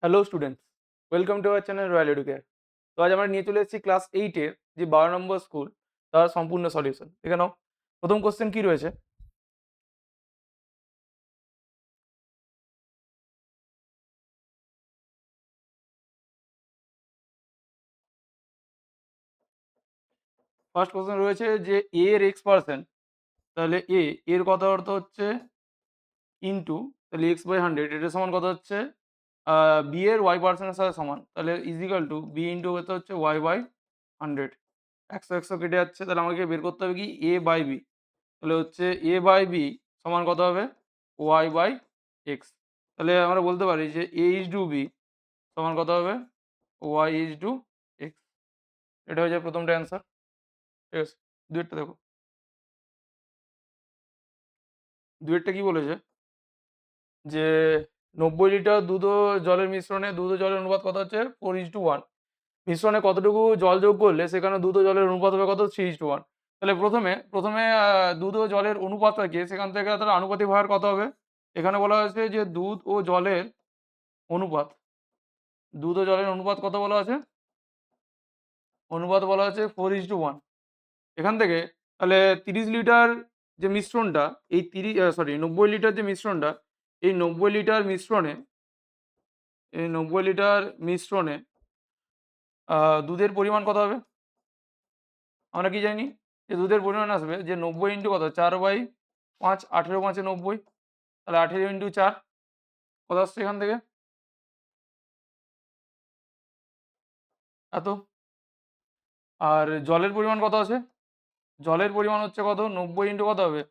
Hello students, welcome to our channel royal educare. তো আজ আমরা নিয়ে চলে এসেছি ক্লাস 8-এর যে 12 নম্বর স্কুল তার সম্পূর্ণ সলিউশন। দেখে নাও, প্রথম কোশ্চেন কি রয়েছে। ফার্স্ট কোশ্চেন রয়েছে যে এ এর x%, তাহলে এর কথা অর্থ হচ্ছে ইনটু, তাহলে x/100 এটা সমান কত হচ্ছে বি এর y% সাথে সমান, তাহলে ইজিক্যাল টু বি ইনটু কত হচ্ছে y/100। 100 কেটে যাচ্ছে, তাহলে আমাকে বের করতে হবে কি এ বাই বি। তাহলে হচ্ছে এ বাই বি সমান কত হবে ওয়াই বাই এক্স। তাহলে আমরা বলতে পারি যে এ ইজ টু বি সমান কত হবে ওয়াই ইজ টু এক্স। এটা হয়ে যায় প্রথমটা অ্যান্সার। ঠিক আছে, দুয়েরটা দেখো। দুয়েরটা কি বলেছে যে 90 লিটার দুধ ও জলের মিশ্রণে দুধ ও জলের অনুপাত কত হচ্ছে 4:1। মিশ্রণে কতটুকু জল যোগ করলে সেখানে দুধ ও জলের অনুপাত হবে কত 3:1। তাহলে প্রথমে প্রথমে দুধ ও জলের অনুপাতটাকে সেখান থেকে তাহলে আনুপাতিক ভার কত হবে। এখানে বলা হয়েছে যে দুধ ও জলের অনুপাত, দুধ ও জলের অনুপাত কত বলা আছে, অনুপাত বলা আছে 4:1। এখান থেকে তাহলে 30 লিটার যে মিশ্রণটা, এই 90 লিটার যে মিশ্রণটা, এই 90 লিটার মিশ্রণে এই 90 লিটার মিশ্রণে দুধের পরিমাণ কত হবে। আমরা কি জানি যে দুধের পরিমাণ আসবে যে 90 ইন্টু কত 4/5, 18×5 = 90, তাহলে 18 ইন্টু 4 কত আসছে এখান থেকে এত। আর জলের পরিমাণ কত আছে, জলের পরিমাণ হচ্ছে কত 90 ইন্টু কত হবে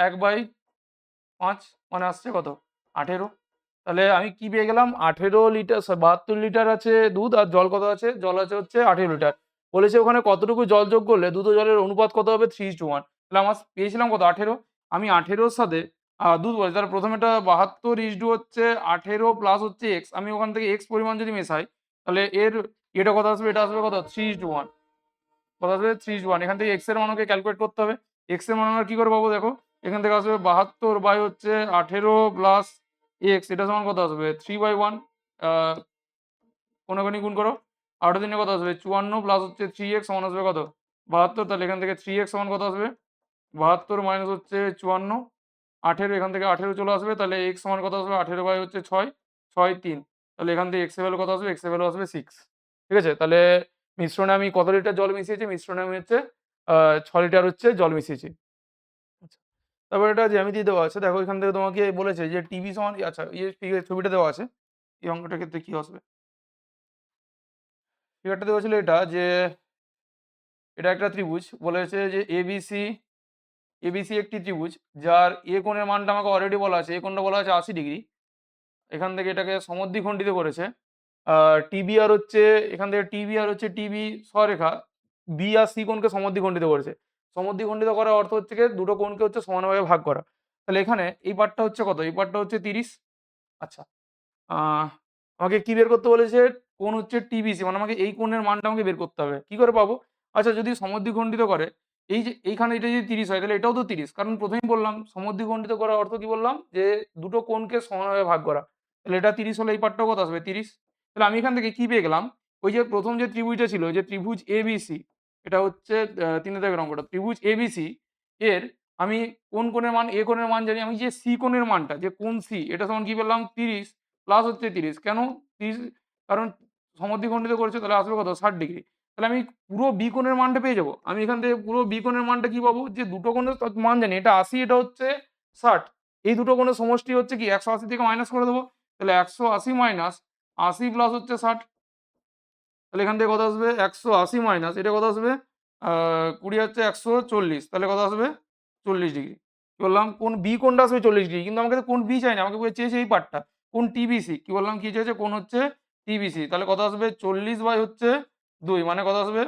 1/5, মানে আসছে কত 18। তাহলে আমি কি পেয়ে গেলাম 18 লিটার, 72 লিটার আছে দুধ, আর জল কত আছে, জল আছে হচ্ছে 18 লিটার। বলেছে ওখানে কতটুকু জল যোগ করলে দুধ ও জলের অনুপাত কত হবে 3:1। তাহলে আমার পেয়েছিলাম কত 18। আমি 18-র সাথে দুধ বলে, তাহলে প্রথমে এটা 72 হচ্ছে 18 প্লাস হচ্ছে এক্স, আমি ওখান থেকে এক্স পরিমাণ যদি মেশাই তাহলে এর এটা কত আসবে, এটা আসবে কত 3:1। কত আসবে 3:1। এখান থেকে এক্স এর মান ওকে ক্যালকুলেট করতে হবে। এক্স এর মান আমরা কি করে পাবো দেখো, এখান থেকে আসবে 72 বাই হচ্ছে 18 প্লাস এক্স, এটা সমান কত আসবে 3/1। কোনাকুনি গুণ করো, 18 দিনে কত আসবে 54 প্লাস হচ্ছে 3x সমান আসবে কত 72। তাহলে এখান থেকে 3x সমান কত আসবে 72 মাইনাস হচ্ছে 54, 18, এখান থেকে 18 চলে আসবে, তাহলে x সমান কত আসবে 18 বাই হচ্ছে 6, 6 3। তাহলে এখান থেকে x এর ভ্যালু কত আসবে, x এর ভ্যালু আসবে 6। ঠিক আছে, তাহলে মিশ্রণে আমি কত লিটার জল মিশিয়েছি, মিশ্রণে আমি হচ্ছে 6 লিটার হচ্ছে জল মিশিয়েছি। আচ্ছা, তারপর এটা জ্যামিতি দেওয়া আছে, দেখো এখান থেকে তোমাকে বলেছে যে টিভি সমান, আচ্ছা ছবিটা দেওয়া আছে, এই অঙ্কটার ক্ষেত্রে কি আসবে। ফিগারটা দেওয়া ছিল এটা যে এটা একটা ত্রিভুজ, বলেছে যে এবিসি একটি ত্রিভুজ যার এ কোণের মানটা আমাকে অলরেডি বলা আছে, এ কোণটা বলা আছে 80 ডিগ্রি। এখান থেকে এটাকে সমদ্বিখণ্ডিত করেছে। টিবি আর হচ্ছে এখান থেকে টিবি আর হচ্ছে টিবি সরেখা বি আর সি কোণকে সমদ্বিখণ্ডিত করেছে। সমদ্বিখণ্ডিত করার অর্থ হচ্ছে কি দুটো কোণকে হচ্ছে সমানভাবে ভাগ করা। তাহলে এখানে এই পার্টটা হচ্ছে কত, এই পার্টটা হচ্ছে 30। আচ্ছা, আহ আমাকে কি বের করতে বলেছে, কোণ হচ্ছে টিবিসি, মানে আমাকে এই কোণের মানটা আমাকে বের করতে হবে। কি করে পাবো, আচ্ছা যদি সমদ্বিখণ্ডিত করে, এই যে এইখানে এটা যদি 30 হয় তাহলে এটাও তো 30, কারণ প্রথমেই বললাম সমদ্বিখণ্ডিত করার অর্থ কি বললাম যে দুটো কোণকে সমানভাবে ভাগ করা। তাহলে এটা 30 হলে এই পার্টটাও কত আসবে 30। তাহলে আমি এখান থেকে কি পেয়ে গেলাম, ওই যে প্রথম যে ত্রিভুজটা ছিল যে ত্রিভুজ এবিসি, এটা হচ্ছে 3 দাগের অঙ্কটা, ত্রিভুজ এবিসি এর আমি কোন কোণের মান, এ কোণের মান জানি, আমি যে সি কোণের মানটা যে কোণ সি এটা সমান কি পেলাম 30 প্লাস হচ্ছে 30, কেন 30, কারণ সমদ্বিখণ্ডিত করেছে, তাহলে আসবে কত 60 ডিগ্রি। তাহলে আমি পুরো বি কোণের মানটা পেয়ে যাবো। আমি এখান থেকে পুরো বি কোণের মানটা কি পাবো, যে দুটো কোণের মান জানি, এটা 80 এটা হচ্ছে 60, এই দুটো কোণের সমষ্টি হচ্ছে কি 180 থেকে মাইনাস করে দেবো। তাহলে 180 মাইনাস 80 প্লাস হচ্ছে 60, তাহলে এখান থেকে কত আসবে 180 মাইনাস এটা কত আসবে 20 হচ্ছে 140, তাহলে কত আসবে 40 ডিগ্রি। কি বললাম কোন বি কোণটা আসবে 40 ডিগ্রি, কিন্তু আমাকে তো কোন বি চাই না, আমাকে চেয়েছে এই পার্টটা কোন টিবিসি। কি বললাম কি চেয়েছে, কোন হচ্ছে টিবিসি, তাহলে কত আসবে 40 বাই হচ্ছে 2, মানে কত আসবে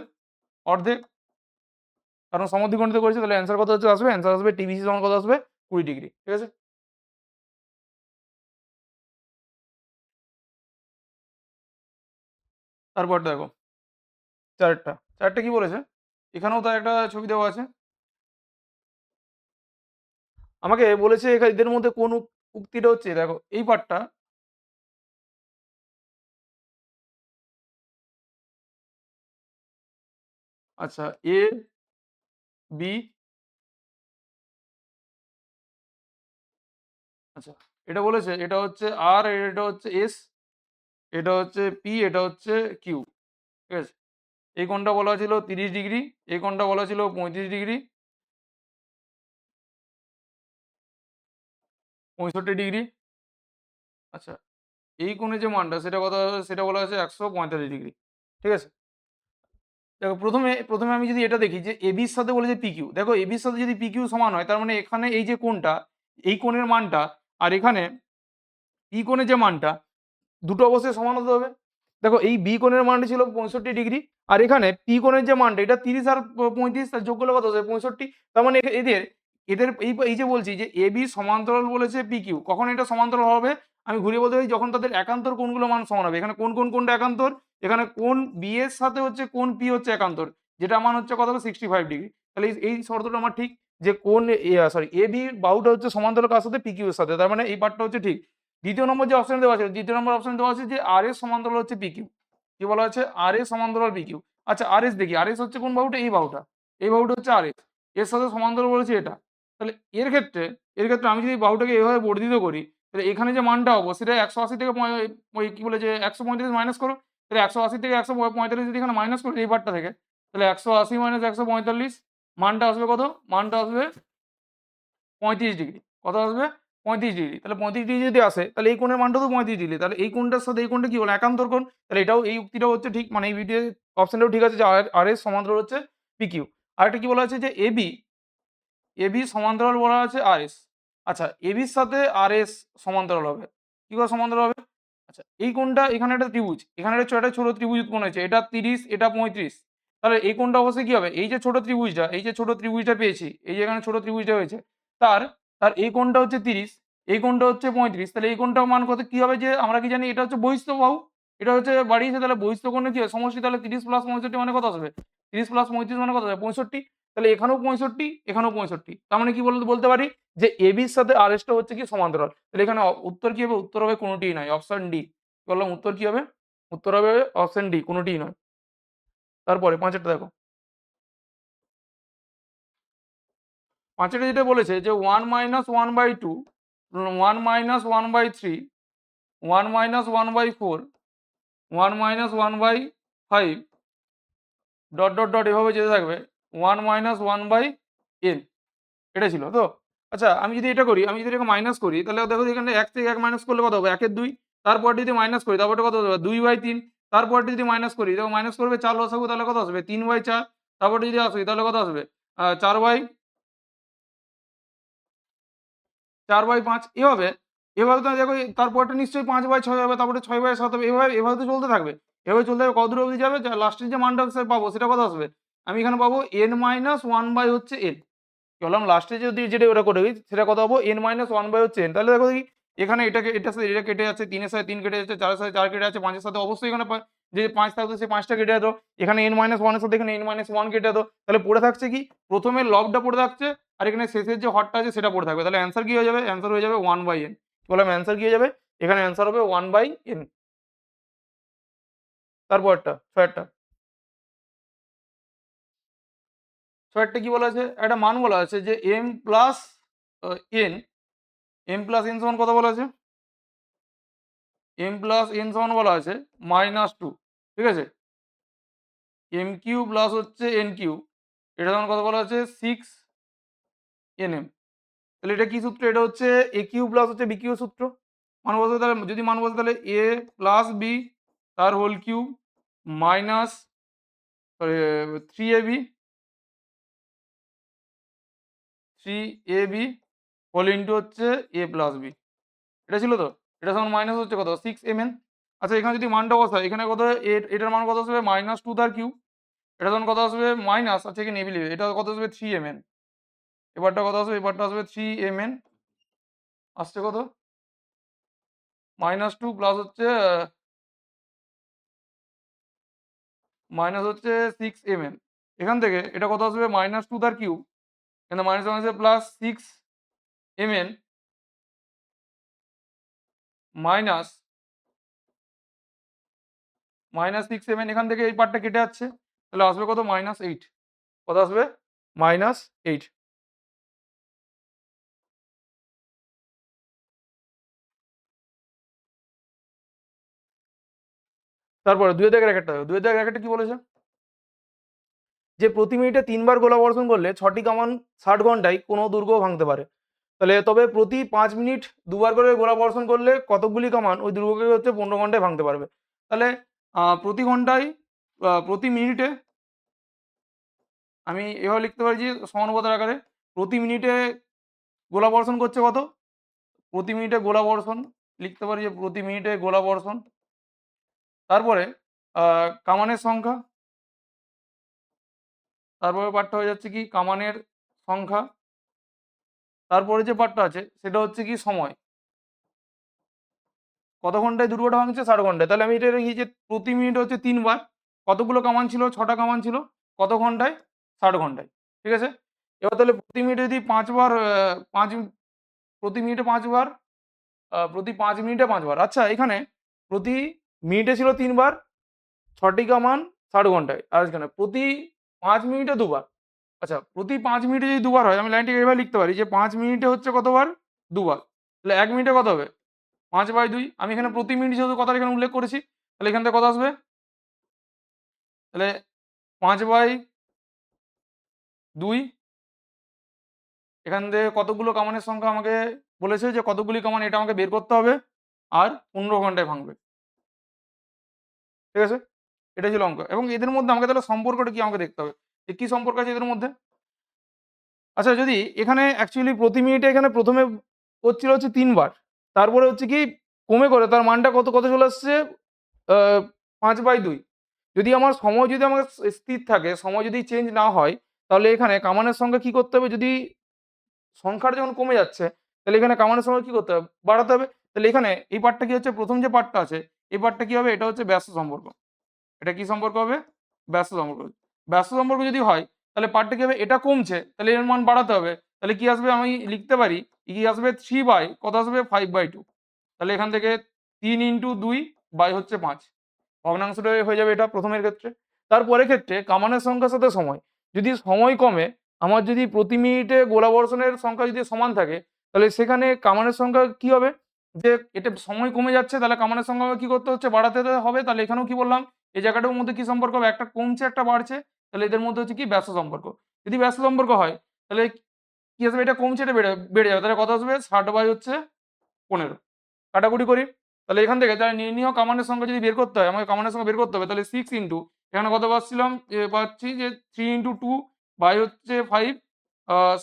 অর্ধেক, কারণ সমদ্বিখণ্ডিত করেছে। তাহলে অ্যান্সার কত হচ্ছে আসবে, অ্যান্সার আসবে টিবিসি সমান কত আসবে 20 ডিগ্রি। ঠিক আছে, তারপর দেখো চারটা চারটা কি বলেছে, এখানেও তার একটা ছবি দেওয়া আছে। আমাকে বলেছে এদের মধ্যে কোন উক্তিটা হচ্ছে, দেখো এই পার্টটা আচ্ছা এ বি, আচ্ছা এটা বলেছে এটা হচ্ছে আর, এটা হচ্ছে এস, এটা হচ্ছে পি, এটা হচ্ছে কিউ। ঠিক আছে, এই কোণটা বলা ছিল 30 ডিগ্রি, এই কোণটা বলা ছিল 35 ডিগ্রি, 65 ডিগ্রি। আচ্ছা এই কোণের যে মানটা সেটা কত হবে সেটা বলা হয়েছে 145 ডিগ্রি। ঠিক আছে, দেখো প্রথমে আমি যদি এটা দেখি যে এবির সাথে বলেছে পিকিউ, দেখো এবির সাথে যদি পিকিউ সমান হয় তার মানে এখানে এই যে কোণটা, এই কোণের মানটা আর এখানে পি কোণের যে মানটা, দুটো অবশ্যই সমান হতে হবে। দেখো এই বি কোণের মানটা ছিল 65 ডিগ্রি, আর এখানে পি কোণের যে মানটা এটা 30 আর 35 তার যোগ করলে কত হবে 65। তার মানে এদের এদের এই যে বলছি যে এ বি সমান্তরাল বলেছে পি কিউ, কখন এটা সমান্তরাল হবে আমি ঘুরিয়ে বলতে পারি যখন তাদের একান্তর কোণগুলো মান সমান হবে। এখানে কোনটা একান্তর, এখানে কোণ বি এর সাথে হচ্ছে কোণ পি হচ্ছে একান্তর, যেটা মান হচ্ছে কত হবে 65 ডিগ্রি। তাহলে এই শর্তটা আমার ঠিক, যে কোণ সরি এ বি বাহুটা হচ্ছে সমান্তরাল কার সাথে, পি কিউ এর সাথে, তার মানে এই পার্টটা হচ্ছে ঠিক। দ্বিতীয় নম্বর যে অপশন দেওয়া আছে, দ্বিতীয় নম্বর অপশন দেওয়া আছে যে আর এস সমান্তরাল হচ্ছে পিকিউ। কি বলা আছে, আর এস সমান্তরাল পিকিউ। আচ্ছা আর এস দেখি, আর এস হচ্ছে কোন বাহুটা, এই বাহুটা, এই বাহুটা হচ্ছে আর এস, এর সাথে সমান্তরাল বলেছে এটা। তাহলে এর ক্ষেত্রে আমি যদি বাহুটাকে এভাবে বর্ধিত করি, তাহলে এখানে যে মানটা হবো সেটা 180 থেকে ওই কি বলে যে 135 মাইনাস করো। তাহলে 180 থেকে 145 যদি এখানে মাইনাস করি এই পার্টটা থেকে, তাহলে 180 মাইনাস 145 মানটা আসবে কত, মানটা আসবে 35 ডিগ্রি। কত আসবে 35 ডিগ্রি। তাহলে 35 ডিগ্রি যদি আসে তাহলে এই কোণের মানটা তো 35 ডিগ্রি, তাহলে এই কোণটার সাথে এই কোণটা কি হলো একান্তর কোণ। তাহলে এটাও এই উক্তিটাও হচ্ছে ঠিক, মানে এই ভিডিও অপশনটাও ঠিক আছে যে আর এস সমান্তরাল হচ্ছে পিকিউ। আরেকটা কি বলা আছে যে এবি সমান্তরাল বলা আছে আর এস। আচ্ছা এবির সাথে আর এস সমান্তরাল হবে, কি করে সমান্তরাল হবে। আচ্ছা এই কোণটা, এখানে একটা ত্রিভুজ, এখানে একটা ছোট ত্রিভুজ উৎপন্ন হয়েছে, এটা 30 এটা 35। তাহলে এই কোণটা অবশ্যই কি হবে, এই যে ছোট ত্রিভুজটা, এই যে ছোট ত্রিভুজটা পেয়েছি, এই যে এখানে ছোট ত্রিভুজটা হয়েছে, তার তার এই কোণটা হচ্ছে 30, এই কোণটা হচ্ছে 35। তাহলে এই কোণটার মান কত কি হবে, যে আমরা কি জানি এটা হচ্ছে বহিস্থ বাহু, এটা হচ্ছে বাড়িয়েছে, তাহলে বহিস্থ কোণে কি হবে সমষ্টি, তাহলে 30 প্লাস 65 মানে কত আসবে, 30 প্লাস 35 মানে কত হবে 65। তাহলে এখানেও 65, এখানেও 65, তার মানে কি বলতে পারি যে এবির সাথে আর এসটা হচ্ছে কি সমান্তরাল। তাহলে এখানে উত্তর কি হবে, উত্তর হবে কোনোটিই নয়, অপশন ডি। বললাম উত্তর কি হবে, উত্তর হবে অপশন ডি, কোনোটিই নয়। তারপরে পাঁচেরটা দেখো, পাঁচেরটা যেটা বলেছে যে 1 - 1/2, 1 - 1/3, 1 - 1/4, 1 - 1/5, ডট ডট ডট এভাবে যেতে থাকবে 1 - 1/n, এটা ছিল তো। আচ্ছা আমি যদি এটা করি, আমি যদি এটাকে মাইনাস করি, তাহলে দেখো এখানে 1 থেকে 1 মাইনাস করলে কত হবে, 1 এর 2, তারপরটা যদি মাইনাস করি তারপরটা কত হবে 2/3, তারপরটা যদি মাইনাস করি দেখো মাইনাস করবে 4 বসাবো তাহলে কত আসবে 3/4, তারপরটা যদি আসি তাহলে কত আসবে 4/5 এভাবে। এভাবে তো দেখো তারপরটা নিশ্চয়ই 5/6 হবে, তারপরে 6/7 হবে, এভাবে তো চলতে থাকবে। এভাবে চলতে থাকবে কত দূর অবধি যাবে, লাস্টের যে মানটা পাবো সেটা কত আসবে, আমি এখানে পাবো n-1 হচ্ছে n। বললাম লাস্টে যদি যেটা ওটা করে দিই সেটা কত হবো n-1 হচ্ছে n। তাহলে দেখো দেখি এখানে এটার সাথে এটা কেটে যাচ্ছে, 3 এর সাথে 3 কেটে যাচ্ছে, 4 এর সাথে 4 কেটে যাচ্ছে, 5 এর সাথে অবশ্যই এখানে যে 5 থাকতো সেই 5টা কেটে যেত। এখানে n-1 এর সাথে এখানে n-1 কেটে যেত। তাহলে পড়ে থাকছে কি, প্রথমে লবটা পড়ে থাকছে আর এখানে শেষের যে হরটা আছে সেটা পড়ে থাকবে। তাহলে অ্যান্সার কি হয়ে যাবে, অ্যান্সার হয়ে যাবে 1/n। বললাম অ্যান্সার কি হয়ে যাবে, এখানে অ্যান্সার হবে 1/n। তারপরটা ছয়েরটা, ছয়েরটা কি বলা আছে, একটা মান বলা আছে যে m প্লাস n, m+n সমান কত বলা আছে, m+n সমান বলা আছে -2। ঠিক আছে, m³ প্লাস হচ্ছে n³ এটা সমান কত বলা আছে 6 nm। তাহলে এটা কি সূত্র, এটা হচ্ছে a³ প্লাস হচ্ছে b³ সূত্র। মান বসাতে, তাহলে যদি মান বসাতে তাহলে a প্লাস b তার whole cube minus 3ab 3ab whole into হচ্ছে a প্লাস b, এটা ছিল তো। এটা সমান মাইনাস হচ্ছে কত 6 mn। আচ্ছা এখানে যদি মানটা বসাই, এখানে কত এটার মান কত আসবে -2 তার কিউব, এটা তখন কত আসবে মাইনাস, আচ্ছা এখানে নেভিল এটা কত আসবে 3 mn, এবারটা কত আসবে, এবারটা আসবে 3 mn, আসছে কত -2 প্লাস হচ্ছে মাইনাস হচ্ছে 6 mn। এখান থেকে এটা কত আসবে -2 তার কিউব, এখানে মাইনাস মাইনাসে প্লাস 6 mn মাইনাস -6 mn, এখান থেকে এই পার্টটা কেটে যাচ্ছে। তাহলে আসবে কত? -8। কত আসবে? -8। তারপরে ২ এর দাগের একেরটা দেখো। ২ এর দাগের একেরটা কি বলেছে? যে প্রতি মিনিটে ৩ বার গোলাবর্ষণ করলে ৬টি কামান ৬০ ঘন্টায় কোনো দুর্গও ভাঙতে পারে। তাহলে তবে প্রতি ৫ মিনিট ২ বার করে গোলাবর্ষণ করলে কতকগুলি কামান ওই দুর্গকে হচ্ছে ১৫ ঘন্টায় ভাঙতে পারবে। তাহলে প্রতি ঘন্টায় প্রতি মিনিটে আমি এভাবে লিখতে পারি যে সমানুপাতের আকারে প্রতি মিনিটে গোলাবর্ষণ করছে কত? প্রতি মিনিটে গোলাবর্ষণ লিখতে পারি যে প্রতি মিনিটে গোলাবর্ষণ। তারপরে আ কামানের সংখ্যা, তারপরে পার্টটা হয়ে যাচ্ছে কি কামানের সংখ্যা। তারপরে যে পার্টটা আছে সেটা হচ্ছে কি সময়। কত ঘন্টায় দুর্গটা ভাঙছে? ৬০ ঘন্টায়। তাহলে আমি এটা লিখি যে প্রতি মিনিটে হচ্ছে ৩ বার। কতগুলো কামান ছিল? ৬ টা কামান ছিল। কত ঘন্টায়? ৬০ ঘন্টায়। ঠিক আছে? এবার তাহলে প্রতি মিনিটে যদি ৫ বার ৫ প্রতি মিনিটে ৫ বার প্রতি ৫ মিনিটে ৫ বার। আচ্ছা এখানে প্রতি মিনিটে ছিল ৩ বার, ৬ টি কামান ৬০ ঘন্টায়। আর এখানে প্রতি ৫ মিনিটে ২ বার। আচ্ছা প্রতি ৫ মিনিটে যদি ২ বার হয় আমি লাইনটিকে এভাবে লিখতে পারি যে ৫ মিনিটে হচ্ছে কতবার? ২ বার। তাহলে ১ মিনিটে কত হবে? ৫/২। আমি এখানে প্রতি মিনিট যেহেতু কথাটা এখানে উল্লেখ করেছি, তাহলে এখান থেকে কত আসবে? তাহলে ৫/২ এখান থেকে কতগুলো কামানের সংখ্যা আমাকে বলেছে যে কতগুলি কামান এটা আমাকে বের করতে হবে। আর ১৫ ঘন্টায় ভাঙবে। ঠিক আছে? এটাই ছিল অঙ্ক। এবং এদের মধ্যে আমাকে তাহলে সম্পর্কটা কি আমাকে দেখতে হবে। যে কি সম্পর্ক আছে এদের মধ্যে? আচ্ছা যদি এখানে অ্যাকচুয়ালি প্রতি মিনিটে এখানে ১ম এ হচ্ছিল হচ্ছে ৩ বার। তারপরে হচ্ছে কি কমে করে তার মানটা কত চলে আসছে আ ৫/২। যদি আমার সময় যদি আমার স্থির থাকে, সময় যদি চেঞ্জ না হয়, তাহলে এখানে কামানের সংখ্যা কি করতে হবে? যদি সংখ্যাটা যখন কমে যাচ্ছে, তাহলে এখানে কামানের সংখ্যা কি করতে হবে? বাড়াতে হবে। তাহলে এখানে এই পার্টটা কি হচ্ছে? ১ম যে পার্টটা আছে, এই পার্টটা কি হবে? এটা হচ্ছে ব্যস্ত সম্পর্ক। এটা কি সম্পর্ক হবে? ব্যস্ত সম্পর্ক। ব্যস্ত সম্পর্ক যদি হয়, তাহলে পার্টটা কি হবে? এটা কমছে, তাহলে এর মান বাড়াতে হবে। তাহলে কি আসবে? আমি লিখতে পারি, কি আসবে 3 বাই কত আসবে? 5/2। তাহলে এখান থেকে ৩ ইনটু ২ বাই হচ্ছে ৫। ভগ্নাংশটা হয়ে যাবে এটা ১ম এর ক্ষেত্রে। তারপরের ক্ষেত্রে কামানের সংখ্যার সাথে সময়। যদি সময় কমে, আমার যদি প্রতি মিনিটে গোলাবর্ষণের সংখ্যা যদি সমান থাকে, তাহলে সেখানে কামানের সংখ্যা কি হবে? যে এটা সময় কমে যাচ্ছে, তাহলে কামানের সংখ্যা আমাকে কি করতে হচ্ছে? বাড়াতে হবে। তাহলে এখানেও কি বললাম? এই জায়গাটার মধ্যে কি সম্পর্ক হবে? একটা কমছে, একটা বাড়ছে। তাহলে এদের মধ্যে হচ্ছে কি? ব্যস্ত সম্পর্ক। যদি ব্যস্ত সম্পর্ক হয়, তাহলে কি আসবে? এটা কমছে, এটা বেড়ে যাবে। তাহলে কত আসবে? ৬০ হচ্ছে ১৫। কাটাকুটি করি। তাহলে এখান থেকে তাহলে নির্ণীয় কামানের সংখ্যা যদি বের করতে হয়, আমাকে কামানের সংখ্যা বের করতে হবে। তাহলে 6 ইনটু এখানে কত পাচ্ছিলাম? পাচ্ছি যে 3 ইনটু 2 বাই হচ্ছে ৫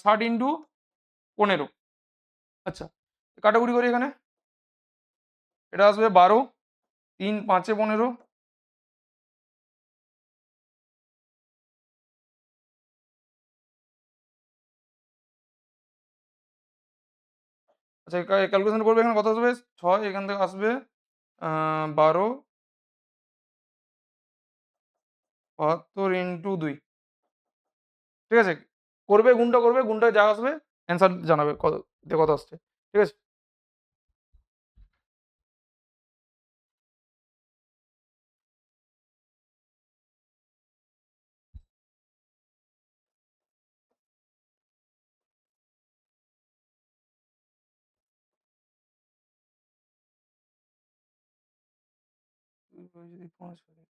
৬০ ইনটু ১৫। আচ্ছা, কাটাকুটি করি এখানে। এটা আসবে ১২, ৩ ৫ এ ১৫। আচ্ছা ক্যালকুলেশন করবে এখানে কত আসবে? ৬ এখান থেকে আসবে ১২ ৭২ ইনটু ২। ঠিক আছে? করবে গুণটা করবে, গুণটা যা আসবে অ্যান্সার জানাবে কত আসছে। ঠিক আছে? যদি ৫ হয়।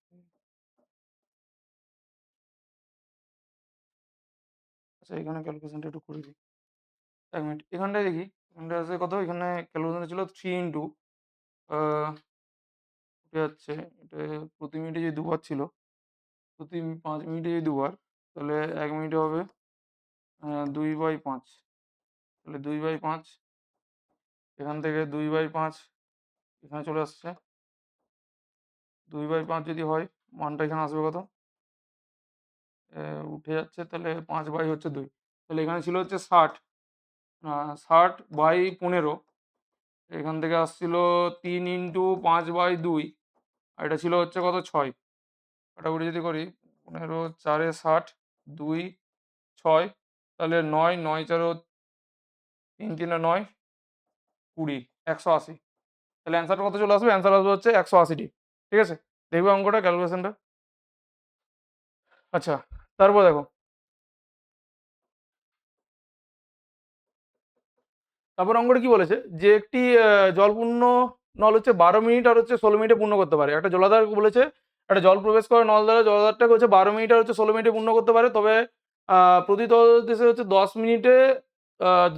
আচ্ছা এখানে ক্যালকুলেশনটা একটু করে দিই। ১ মিনিট। এখানটায় দেখি, এখানটায় আছে কত? এখানে ক্যালকুলেশনে ছিল 3 ইনটু আ উঠে যাচ্ছে। এটা প্রতি মিনিটে যদি ২ বার ছিল, প্রতি ৫ মিনিটে যদি ২ বার, তাহলে ১ মিনিটে হবে ২/৫। তাহলে ২/৫ এখান থেকে ২/৫ এখানে চলে আসছে। ২/৫ যদি হয়, মানটা এখানে আসবে কত? এ উঠে যাচ্ছে, তাহলে ৫/২ হচ্ছে ২। তাহলে এখানে ছিল হচ্ছে ৬০। ৬০/১৫ এখান থেকে আসছিল ৩ ইনটু ৫/২ আর এটা ছিল হচ্ছে কত? ৬। কাটাকুটি যদি করি ১৫ ৪ এ ৬০ ২ ৬ তাহলে ৯ ৯ ৪ ৩ ৩ এ ৯ ২০ ১৮০। তাহলে অ্যান্সারটা কত চলে আসবে? অ্যান্সার আসবে হচ্ছে ১৮০ টি। ঠিক আছে? দেখবে অঙ্কটা ক্যালকুলেশনটা। আচ্ছা, তারপর দেখো তারপর অঙ্কটা কি বলেছে যে একটি জলপূর্ণ নল হচ্ছে 12 মিনিট আর হচ্ছে 16 মিনিটে পূর্ণ করতে পারে। একটা জলাধার বলেছে একটা জল প্রবেশ করে নল দ্বারা জলাধারটাকে হচ্ছে 12 মিনিট আর হচ্ছে 16 মিনিটে পূর্ণ করতে পারে, তবে প্রতি তলদেশে হচ্ছে 10 মিনিটে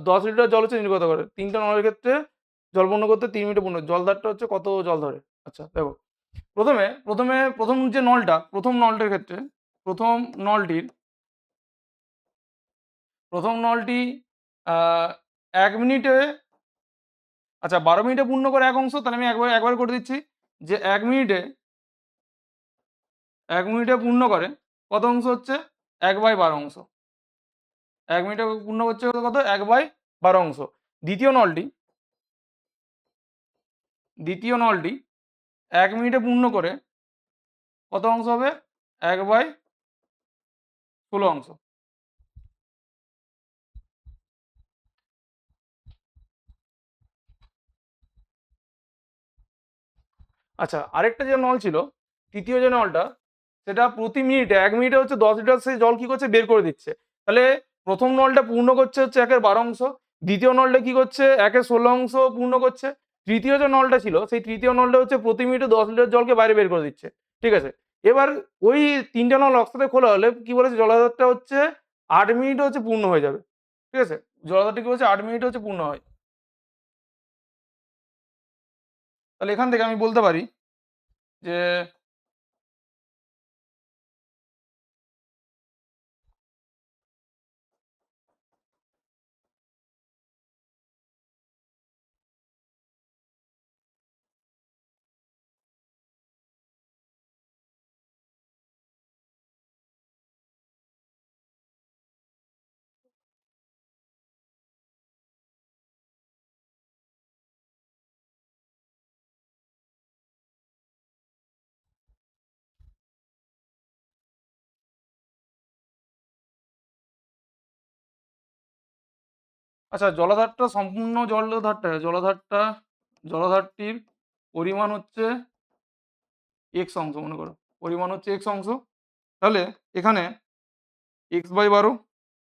10 লিটার জল হচ্ছে নির্গত করে। তিনটা নলের ক্ষেত্রে জল পূর্ণ করতে 3 মিনিটে পূর্ণ, জলধারটা হচ্ছে কত জল ধরে। আচ্ছা দেখো, প্রথম যে নলটা, প্রথম নলটার ক্ষেত্রে প্রথম নলটির প্রথম নলটি আহ, 1 মিনিটে, আচ্ছা 12 মিনিটে পূর্ণ করে এক অংশ, তাহলে আমি একবার একবার করে দিচ্ছি যে 1 মিনিটে পূর্ণ করে কত অংশ হচ্ছে 1/12 অংশ। 1 মিনিটে পূর্ণ করছে কত 1/12 অংশ। দ্বিতীয় নলটি দ্বিতীয় নলটি 1 মিনিটে পূর্ণ করে কত অংশ হবে 1/16 অংশ। আচ্ছা আরেকটা যে নল ছিল, তৃতীয় যে নলটা, সেটা প্রতি মিনিটে 1 মিনিটে হচ্ছে 10 লিটার সে জল কি করছে বের করে দিচ্ছে। তাহলে প্রথম নলটা পূর্ণ করছে হচ্ছে 1/12 অংশ, দ্বিতীয় নলটা কি করছে 1/16 অংশ পূর্ণ করছে, তৃতীয় যে নলটা ছিল সেই তৃতীয় নলটা হচ্ছে প্রতি মিনিটে 10 লিটার জলকে বাইরে বের করে দিচ্ছে। ঠিক আছে, এবার ওই তিনটা নল একসাথে খোলা হলে কি বলেছে জলাধারটা হচ্ছে 8 মিনিটে হচ্ছে পূর্ণ হয়ে যাবে। ঠিক আছে, জলাধারটা কি বলছে 8 মিনিটে হচ্ছে পূর্ণ হয়। তাহলে এখান থেকে আমি বলতে পারি যে আচ্ছা জলাধারটা সম্পূর্ণ জলাধারটির পরিমাণ হচ্ছে এক্স অংশ, মনে করো পরিমাণ হচ্ছে এক্স অংশ। তাহলে এখানে x/12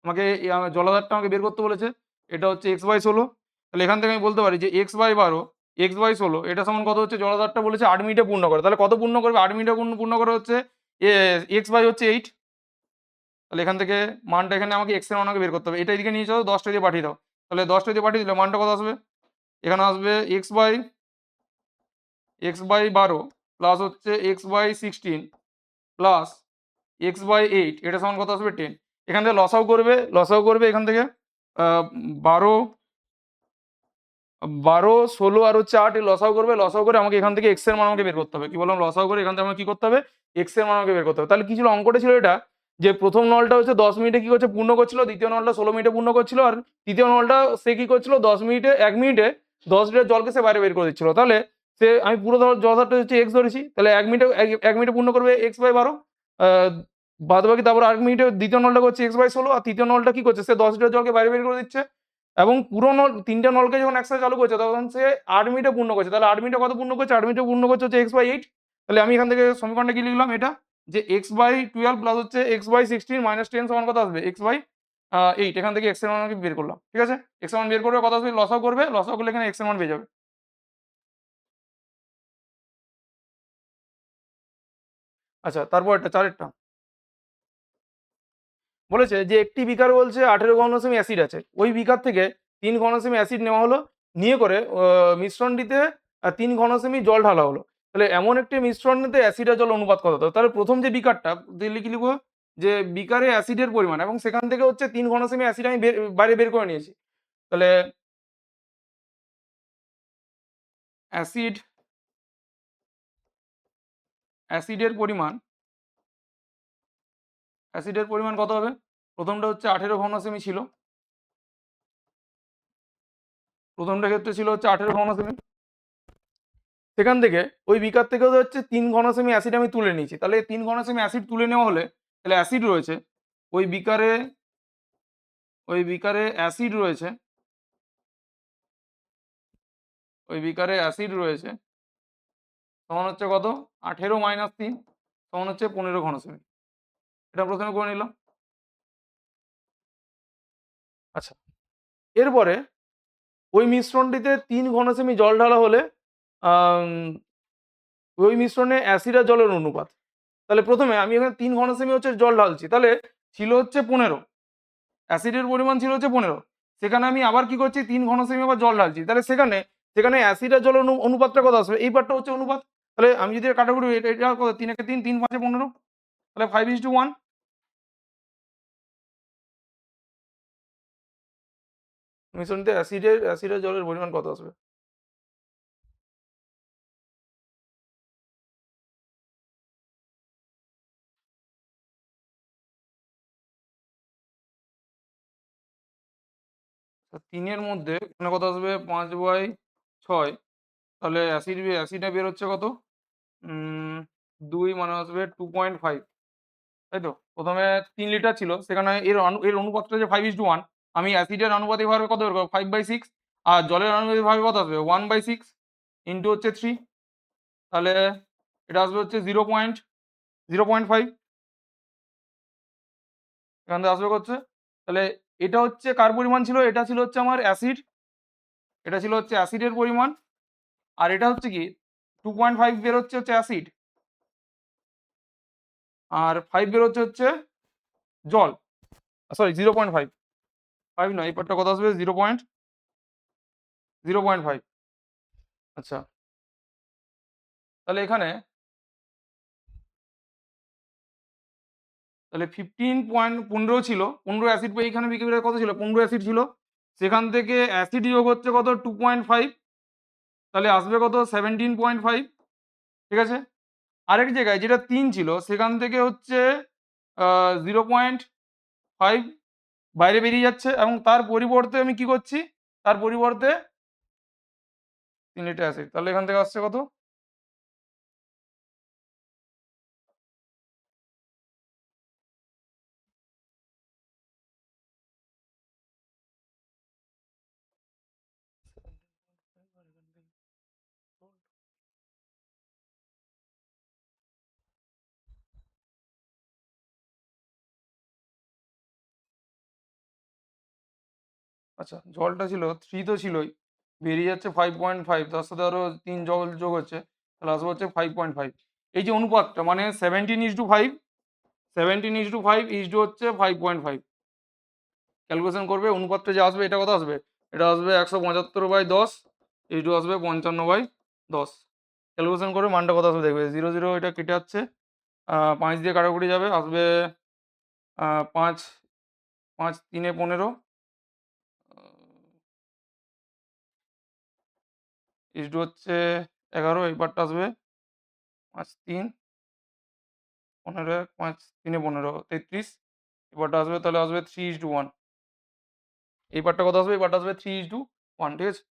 আমাকে জলাধারটা আমাকে বের করতে বলেছে, এটা হচ্ছে x/16। তাহলে এখান থেকে আমি বলতে পারি যে x/12 x/16 এটা সমান কত হচ্ছে, জলাধারটা বলেছে 8 মিনিটে পূর্ণ করে, তাহলে কত পূর্ণ করবে 8 মিনিটে পূর্ণ করে হচ্ছে x/হচ্ছে 8। তাহলে এখান থেকে মানটা এখানে আমাকে x এর মান আমাকে বের করতে হবে, এটা এদিকে নিয়ে চলো 10টা দিয়ে পাঠিয়ে দাও। তাহলে 10টা দিয়ে পাঠিয়ে দিলে মানটা কত আসবে, এখানে আসবে x/12 প্লাস হচ্ছে x/16 প্লাস x/8, এটা সমান কত আসবে 10। এখান থেকে লসাও করবে এখান থেকে 12 12 16 আর হচ্ছে 8 এর লসাও করে আমাকে এখান থেকে x এর মান আমাকে বের করতে হবে। কি বললাম, লসাও করে এখান থেকে আমাকে কি করতে হবে, x এর মান আমাকে বের করতে হবে। তাহলে কি ছিল অঙ্কটা ছিল এটা, যে প্রথম নলটা হচ্ছে 10 মিনিটে কি করছে পূর্ণ করছিল, দ্বিতীয় নলটা 16 মিনিটে পূর্ণ করছিল, আর তৃতীয় নলটা সে কি করছিল 1 মিনিটে 10 লিটার জলকে সে বাইরে বের করে দিচ্ছিল। তাহলে আমি পুরো জলধারটা হচ্ছে x ধরেছি, তাহলে 1 মিনিটে পূর্ণ করবে x/12, বাদ বাকি তারপর 8 মিনিটে দ্বিতীয় নলটা করছে x/16, আর তৃতীয় নলটা কি করছে সে 10 লিটার জলকে বাইরে বের করে দিচ্ছে। এবং পুরো নল তিনটা নলকে যখন একসাথে চালু করছে তখন সে 8 মিনিটে পূর্ণ করছে। তাহলে 8 মিনিটে কত পূর্ণ করছে, 8 মিনিটে পূর্ণ করছে হচ্ছে x/8। তাহলে আমি এখান থেকে সমীকরণটা কি লিখলাম, এটা যে x/12 প্লাস হচ্ছে x/16 মাইনাস 10 সমান কত আসবে x/8। এখান থেকে x এর মান আমি বের করলাম। ঠিক আছে, x এর মান বের করবে কত আসবে, লসাও করলে এখানে x এর মান পেয়ে যাবে। আচ্ছা তারপর একটা চারেরটা বলেছে যে একটি বিকার বলছে 18 ঘন সেমি অ্যাসিড আছে, ওই বিকার থেকে 3 ঘন সেমি অ্যাসিড নেওয়া হলো, নিয়ে করে মিশ্রণটিতে 3 ঘন সেমি জল ঢালা হলো। তাহলে এমন একটি মিশ্রণেতে অ্যাসিড আর জল অনুপাত কত হতো। তাহলে প্রথম যে বিকারটা দিল্লি কি লিখবো, যে বিকারে অ্যাসিডের পরিমাণ, এবং সেখান থেকে হচ্ছে 3 ঘন সেমি অ্যাসিড আমি বাইরে বের করে নিয়েছি। তাহলে অ্যাসিড অ্যাসিডের পরিমাণ অ্যাসিডের পরিমাণ কত হবে, প্রথমটা হচ্ছে 18 ঘন সেমি ছিল, প্রথমটা ক্ষেত্রে ছিল হচ্ছে 18 ঘন সেমি। সেখান থেকে ওই বিকার থেকে হচ্ছে 3 ঘন সেমি অ্যাসিড আমি তুলে নিয়েছি। তাহলে 3 ঘন সেমি অ্যাসিড তুলে নেওয়া হলে তাহলে অ্যাসিড রয়েছে ওই বিকারে অ্যাসিড রয়েছে তখন হচ্ছে কত, 18 - 3 তখন হচ্ছে 15 ঘনসেমি। এটা প্রথমে করে নিলাম। আচ্ছা, এরপরে ওই মিশ্রণটিতে ৩ ঘনসেমি জল ঢালা হলে আম ওই মিশ্রণে অ্যাসিড আর জলের অনুপাত। তাহলে প্রথমে আমি এখানে ৩ ঘনসেমি হচ্ছে জল ঢালছি। তাহলে ছিল হচ্ছে ১৫, অ্যাসিডের পরিমাণ ছিল হচ্ছে ১৫। সেখানে আমি আবার কি করছি ৩ ঘনসেমি আবার জল ঢালছি। তাহলে সেখানে অ্যাসিড আর জলের অনুপাতটা কত আসবে? এই পার্টটা হচ্ছে অনুপাত। তাহলে আমি যদি কাটাকুটি এটা কত ৩ একে ৩, ৩ ৫ এ ১৫, তাহলে 5:1। মিশ্রণটিতে অ্যাসিড আর জলের পরিমাণ কত আসবে? তা ৩ এর মধ্যে এখানে কত আসবে? 5/6। তাহলে অ্যাসিডে বেরোচ্ছে কত? উম ২ মানে আসবে 2.5, তাই তো? প্রথমে ৩ লিটার ছিল, সেখানে এর অনুপাতটা যে 5:1, আমি অ্যাসিডের আনুপাতিকভাবে কত বের করব? 5/6। আর জলের আনুপাতিকভাবে কত আসবে? 1/6 ইন্টু হচ্ছে 3। তাহলে এটা আসবে হচ্ছে 0.5। এখান থেকে আসবে হচ্ছে, তাহলে এটা হচ্ছে কার পরিমাণ ছিল? এটা ছিল হচ্ছে আমার অ্যাসিড। এটা ছিল হচ্ছে অ্যাসিডের পরিমাণ। আর এটা হচ্ছে কি 2.5 বেরোচ্ছে হচ্ছে অ্যাসিড, আর 5 বেরোচ্ছে হচ্ছে জল। সরি 0.5, 5 নয়, এই পার্টটা কত আসবে? 0.5। আচ্ছা, তাহলে এখানে তাহলে 15 ছিল। 15 অ্যাসিড পেয়ে এখানে বিক্রি কত ছিল? 15 অ্যাসিড ছিল। সেখান থেকে অ্যাসিড যোগ হচ্ছে কত? 2.5, তাহলে আসবে কত? 17.5। ঠিক আছে? আরেক জায়গায় যেটা ৩ ছিল সেখান থেকে হচ্ছে 0.5 বাইরে বেরিয়ে যাচ্ছে এবং তার পরিবর্তে আমি কি করছি? তার পরিবর্তে ৩ লিটার অ্যাসিড। তাহলে এখান থেকে আসছে কত? আচ্ছা, জলটা ছিল ৩ তো ছিলই। বেরিয়ে যাচ্ছে 5.5, তার সাথে আরো ৩ জল যোগ হচ্ছে। তাহলে আসবে হচ্ছে 5.5। এই যে অনুপাতটা মানে 17:5, 17:5 ইসডু হচ্ছে 5.5। ক্যালকুলেশন করবে, অনুপাতটা যে আসবে এটা কত আসবে? এটা আসবে ১৭৫/১০ ইসডু আসবে ৫৫/১০। ক্যালকুলেশন করে মানটা কত আসবে দেখবে। ০, ০ এটা কেটে যাচ্ছে। ৫ দিয়ে কাটাকুটি যাবে, আসবে ৫, ৫ ৩ এ ১৫, ইসডু হচ্ছে ১১, এই পার্টটা আসবে ৫ ৩ ১৫, ৫ ৩ এ ১৫, ৩৩। এই পার্টটা আসবে, তাহলে আসবে 3:1। এই পার্টটা কত আসবে? এই পার্টটা আসবে 3:1, ঠিক আছে?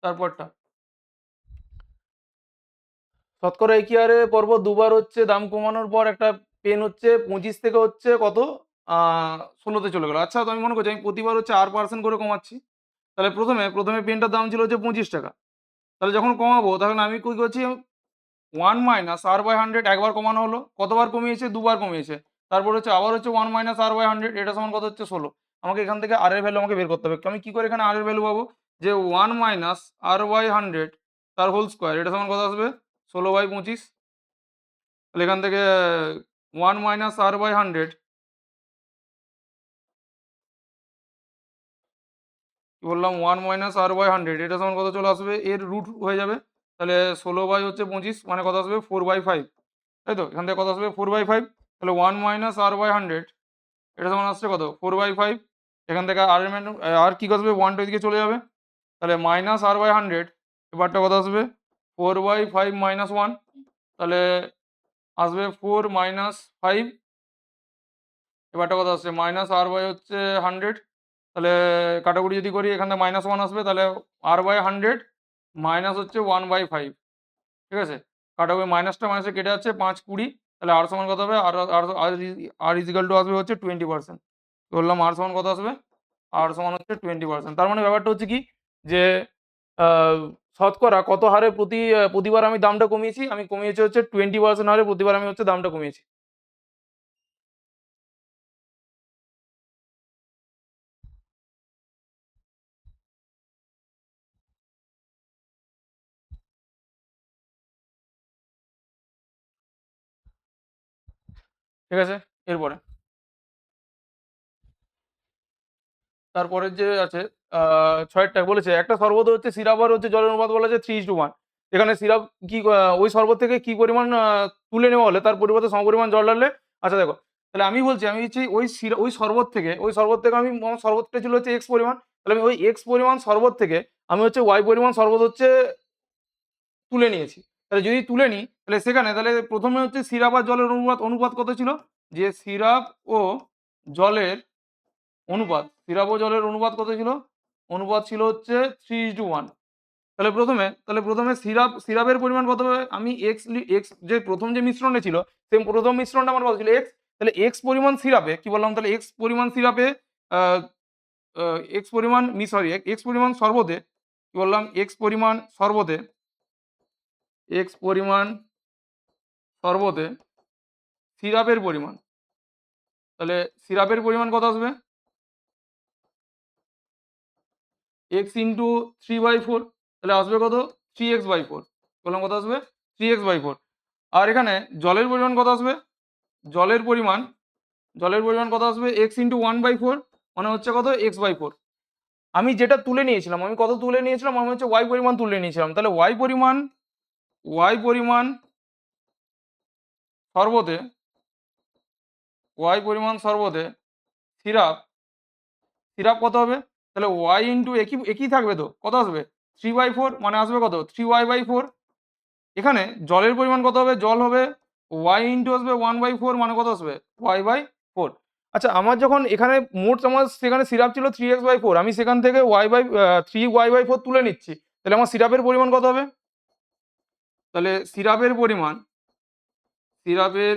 তারপরটা শতকরা একই হারে পরপর দুবার হচ্ছে দাম কমানোর পর একটা পেন হচ্ছে ২৫ থেকে হচ্ছে কত ১৬ তে চলে গেল। আচ্ছা, তো আমি মনে করছি আমি প্রতিবার হচ্ছে R% করে কমাচ্ছি। তাহলে প্রথমে পেনটার দাম ছিল হচ্ছে ২৫ টাকা। তাহলে যখন কমাবো তখন আমি কি করছি 1 মাইনাস R/100 একবার কমানো হলো। কতবার কমিয়েছে? দুবার কমিয়েছে। তারপর হচ্ছে আবার হচ্ছে 1 মাইনাস R/100, এটা সমান কত হচ্ছে ১৬। আমাকে এখান থেকে R এর ভ্যালু আমাকে বের করতে হবে। আমি কি করে এখানে R এর ভ্যালু পাবো? যে 1 মাইনাস R/100 তার হোল স্কয়ার, এটা সমান কত আসবে? ১৬/২৫। তাহলে এখান থেকে 1 মাইনাস R/100 কি বললাম? 1 মাইনাস R/100 এটা সমান কত চলে আসবে? এর রুট হয়ে যাবে। তাহলে ১৬/২৫ মানে কত আসবে? 4/5, তাই তো? এখান থেকে কত আসবে? 4/5। তাহলে 1 মাইনাস R/100 এটা সমান আসছে কত? 4/5। এখান থেকে আর এর মান আর কি আসবে? 1 টা এদিকে চলে যাবে। তাহলে মাইনাস R/100 এবারটা কত আসবে? 4/5 মাইনাস 1, তাহলে আসবে 4 মাইনাস 5। এবারটা কত আসছে? মাইনাস R বাই হচ্ছে 100। তাহলে কাটাকুটি যদি করি এখান থেকে -1 আসবে, তাহলে R/100 মাইনাস হচ্ছে 1/5, ঠিক আছে? কাটাকুটি মাইনাসে কেটে যাচ্ছে ৫ ২০। তাহলে R সমান কত হবে? আর ইজ ইকুয়াল টু আসবে হচ্ছে 20%। বললাম R সমান কত আসবে? R সমান হচ্ছে 20%। তার মানে ব্যাপারটা হচ্ছে কি যে শতকরা কত হারে প্রতিবার আমি দামটা কমিয়েছি? আমি কমিয়েছি হচ্ছে 20% হারে প্রতিবার আমি হচ্ছে দামটা কমিয়েছি। ঠিক আছে? এরপরে তারপরের যে আছে আ ৬ টা বলেছে একটা শরবত হচ্ছে সিরাপ আর হচ্ছে জলের অনুপাত বলা আছে 3:1। এখানে সিরাপ কি ওই শরবত থেকে কি পরিমাণ তুলে নেওয়া হলে তার পরিবর্তে সমপরিমাণ জল ঢাললে আচ্ছা দেখো, তাহলে আমি বলছি আমি হচ্ছে ওই শরবত থেকে আমার শরবতটা ছিল হচ্ছে X পরিমাণ। তাহলে আমি ওই X পরিমাণ শরবত থেকে আমি হচ্ছে Y পরিমাণ শরবত হচ্ছে তুলে নিয়েছি। তাহলে যদি তুলে নিই তাহলে ১ম এ হচ্ছে সিরাপ আর জলের অনুপাত কত ছিল? যে সিরাপ ও জলের সিরাপ ও জলের অনুপাত কত ছিল? অনুপাত ছিল হচ্ছে 3:1। তাহলে প্রথমে সিরাপের পরিমাণ কত হবে? আমি এক্স যে ১ম যে মিশ্রণটা ছিল, সেই ১ম মিশ্রণটা আমার কত ছিল? এক্স। তাহলে এক্স পরিমাণ সিরাপে কি বললাম? তাহলে এক্স পরিমাণ সিরাপে আ আ এক্স পরিমাণ মি সরি এক্স পরিমাণ শরবতে কি বললাম? এক্স পরিমাণ শরবতে সিরাপের পরিমাণ। তাহলে সিরাপের পরিমাণ কত আসবে? x ইনটু 3/4 তাহলে আসবে কত? 3x/4 বললাম কত আসবে? 3x/4 আর এখানে জলের পরিমাণ কত আসবে? জলের পরিমাণ জলের পরিমাণ কত আসবে? x ইনটু 1/4 মানে হচ্ছে কত? x/4 আমি যেটা তুলে নিয়েছিলাম, আমি কত তুলে নিয়েছিলাম? আমি হচ্ছে y পরিমাণ তুলে নিয়েছিলাম। তাহলে y পরিমাণ শরবতে y পরিমাণ শরবতে সিরাপ কত হবে? তাহলে y ইনটু একই থাকবে তো। কত আসবে? 3/4 মানে আসবে কত? 3y/4 এখানে জলের পরিমাণ কত হবে? জল হবে y ইনটু আসবে 1/4 মানে কত আসবে? y/4 আচ্ছা আমার যখন এখানে আমার সেখানে সিরাপ ছিল 3x/4 আমি সেখান থেকে 3y/4 তুলে নিচ্ছি। তাহলে আমার সিরাপের পরিমাণ কত হবে? তাহলে সিরাপের পরিমাণ সিরাপের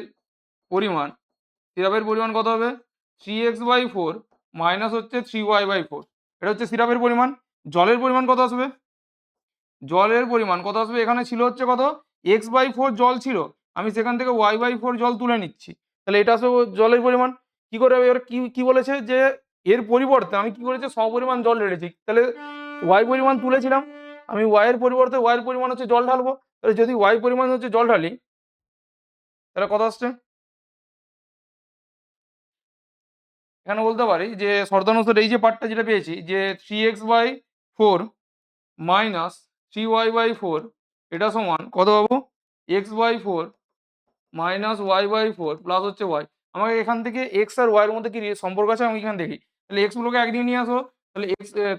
পরিমাণ কত হবে? 3x/4 মাইনাস হচ্ছে 3y/4 এটা হচ্ছে সিরাপের পরিমাণ। জলের পরিমাণ কত আসবে? জলের পরিমাণ কত আসবে? এখানে ছিল হচ্ছে কত? x/4 জল ছিল। আমি সেখান থেকে y/4 জল তুলে নিচ্ছি। তাহলে এটা আসবে জলের পরিমাণ। কি করে হবে? এবার কি বলেছে? যে এর পরিবর্তে আমি কি করেছি? সমপরিমাণ জল ঢেলেছি। তাহলে y পরিমাণ তুলেছিলাম। আমি y এর পরিবর্তে y এর পরিমাণ হচ্ছে জল ঢালবো। তাহলে যদি y পরিমাণ হচ্ছে জল ঢালি তাহলে কত আসছে? এখানে বলতে পারি যে শর্তানুসারে এই যে পার্টটা যেটা পেয়েছি যে 3x/4 মাইনাস 3y/4 এটা সমান কত পাবো? x/4 মাইনাস y/4 প্লাস হচ্ছে y। আমাকে এখান থেকে x আর y এর মধ্যে কি সম্পর্ক আছে আমি এখানে দেখি। তাহলে x গুলোকে একদিকে নিয়ে আসো। তাহলে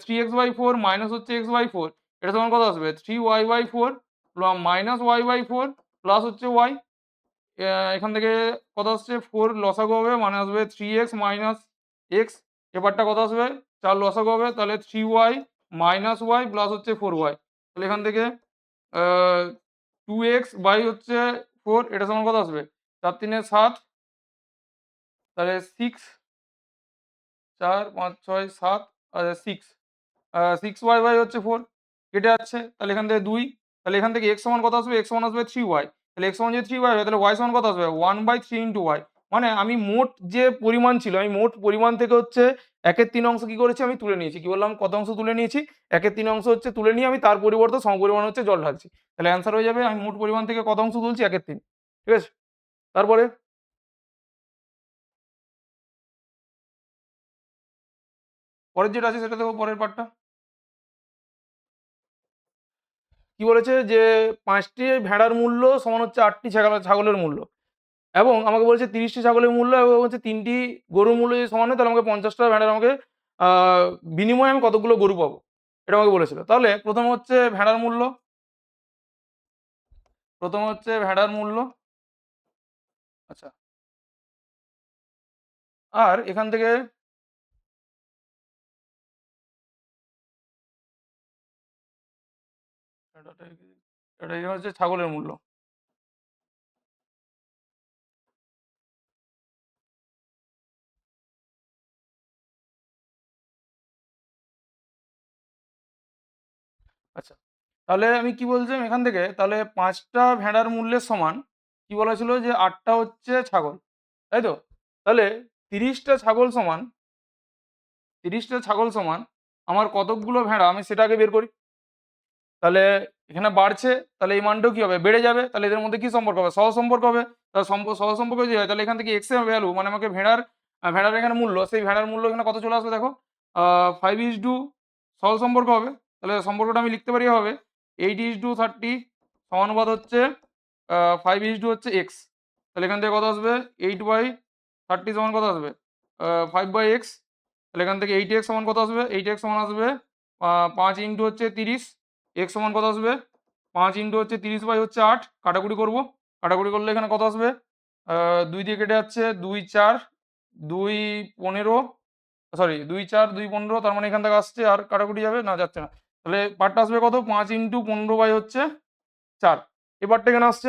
3x/4 মাইনাস হচ্ছে x/4 এটা সমান কত আসবে? 3y/4 মাইনাস y/4 প্লাস হচ্ছে y। এখান থেকে কত আসছে? 4 লসাগু হবে মানে আসবে 3x মাইনাস x এপারটা কত আসবে? ৪ লসাগু হবে তাহলে 3y মাইনাস y প্লাস হচ্ছে 4y তাহলে এখান থেকে আ 2x বাই হচ্ছে 4 এটা সমান কত আসবে? ৪ ৩ এ ৭ তাহলে ৪ ৫ ৬ ৭ 6 6y বাই হচ্ছে 4 কেটে যাচ্ছে। তাহলে এখান থেকে ২ তাহলে এখান থেকে x সমান কত আসবে? x সমান আসবে 3y তাহলে x সমান যদি 3y হয় তাহলে y সমান কত আসবে? 1/3 ইনটু y মানে আমি মোট যে পরিমাণ ছিল আমি মোট পরিমাণ থেকে হচ্ছে ১/৩ অংশ কি করেছি? আমি তুলে নিয়েছি। কি বললাম? কত অংশ তুলে নিয়েছি? ১/৩ অংশ হচ্ছে তুলে নিয়ে আমি তার পরিবর্তে সমপরিমাণ হচ্ছে জল ঢালছি। তাহলে অ্যান্সার হয়ে যাবে আমি মোট পরিমাণ থেকে কত অংশ তুলছি? ১/৩ ঠিক আছে? তারপরে পরের যেটা আছে সেটা দেখো পরের পার্টটা। কি বলেছে? যে ৫ টি ভেড়ার মূল্য সমান হচ্ছে ৮ টি ছাগলের মূল্য। এবং আমাকে বলেছে ৩০ টি ছাগলের মূল্য এবং হচ্ছে ৩ টি গরুর মূল্য যদি সমান হয় তাহলে আমাকে ৫০ টা ভেড়ার আ বিনিময়ে আমি কতগুলো গরু পাবো? এটা আমাকে বলেছিল। তাহলে ১ম এ হচ্ছে ভেড়ার মূল্য। আচ্ছা। আর এখান থেকে এটা এখানে হচ্ছে ছাগলের মূল্য। আচ্ছা। তাহলে আমি কি বলছিলাম এখান থেকে তাহলে ৫ টা ভেড়ার মূল্যের সমান কি বলা ছিল যে ৮ টা হচ্ছে ছাগল। তাই তো? তাহলে ৩০ টা ছাগল সমান ৩০ টা ছাগল সমান আমার কতকগুলো ভেড়া আমি সেটা আগে বের করি। তাহলে এখানে বাড়ছে, তাহলে এই মানটাও কি হবে? বেড়ে যাবে। তাহলে এদের মধ্যে কি সম্পর্ক হবে? সহসম্পর্ক হবে। তাহলে সহসম্পর্ক যদি হয় তাহলে এখান থেকে x এর ভ্যালু মানে আমাকে ভেড়ার এখানে মূল্য, সেই ভেড়ার মূল্য এখানে কত চলে আসবে দেখো? আ 5:2 সহসম্পর্ক হবে। তাহলে সম্পর্কটা আমি লিখতে পারি এভাবে 8:30 সমানুপাত হচ্ছে 5:2 হচ্ছে x। তাহলে এখান থেকে কত আসবে? 8/30 সমান কত আসবে? 5/x। তাহলে এখান থেকে 8x সমান কত আসবে? 8x সমান আসবে ৫ ইন্টু হচ্ছে ৩০। x সমান কত আসবে? ৫ ইন্টু হচ্ছে ৩০/৮ কাটাকুটি করব। কাটাকুটি করলে এখানে কত আসবে? ২ দিয়ে কেটে যাচ্ছে ২, ৪, ২, ১৫ সরি ২, ৪, ২, ১৫ তার মানে এখান থেকে আসছে আর কাটাকুটি যাবে? না যাচ্ছে না। তাহলে পার্টটা আসবে কত? ৫ ইন্টু ১৫/৪ এই পার্টটা এখানে আসছে।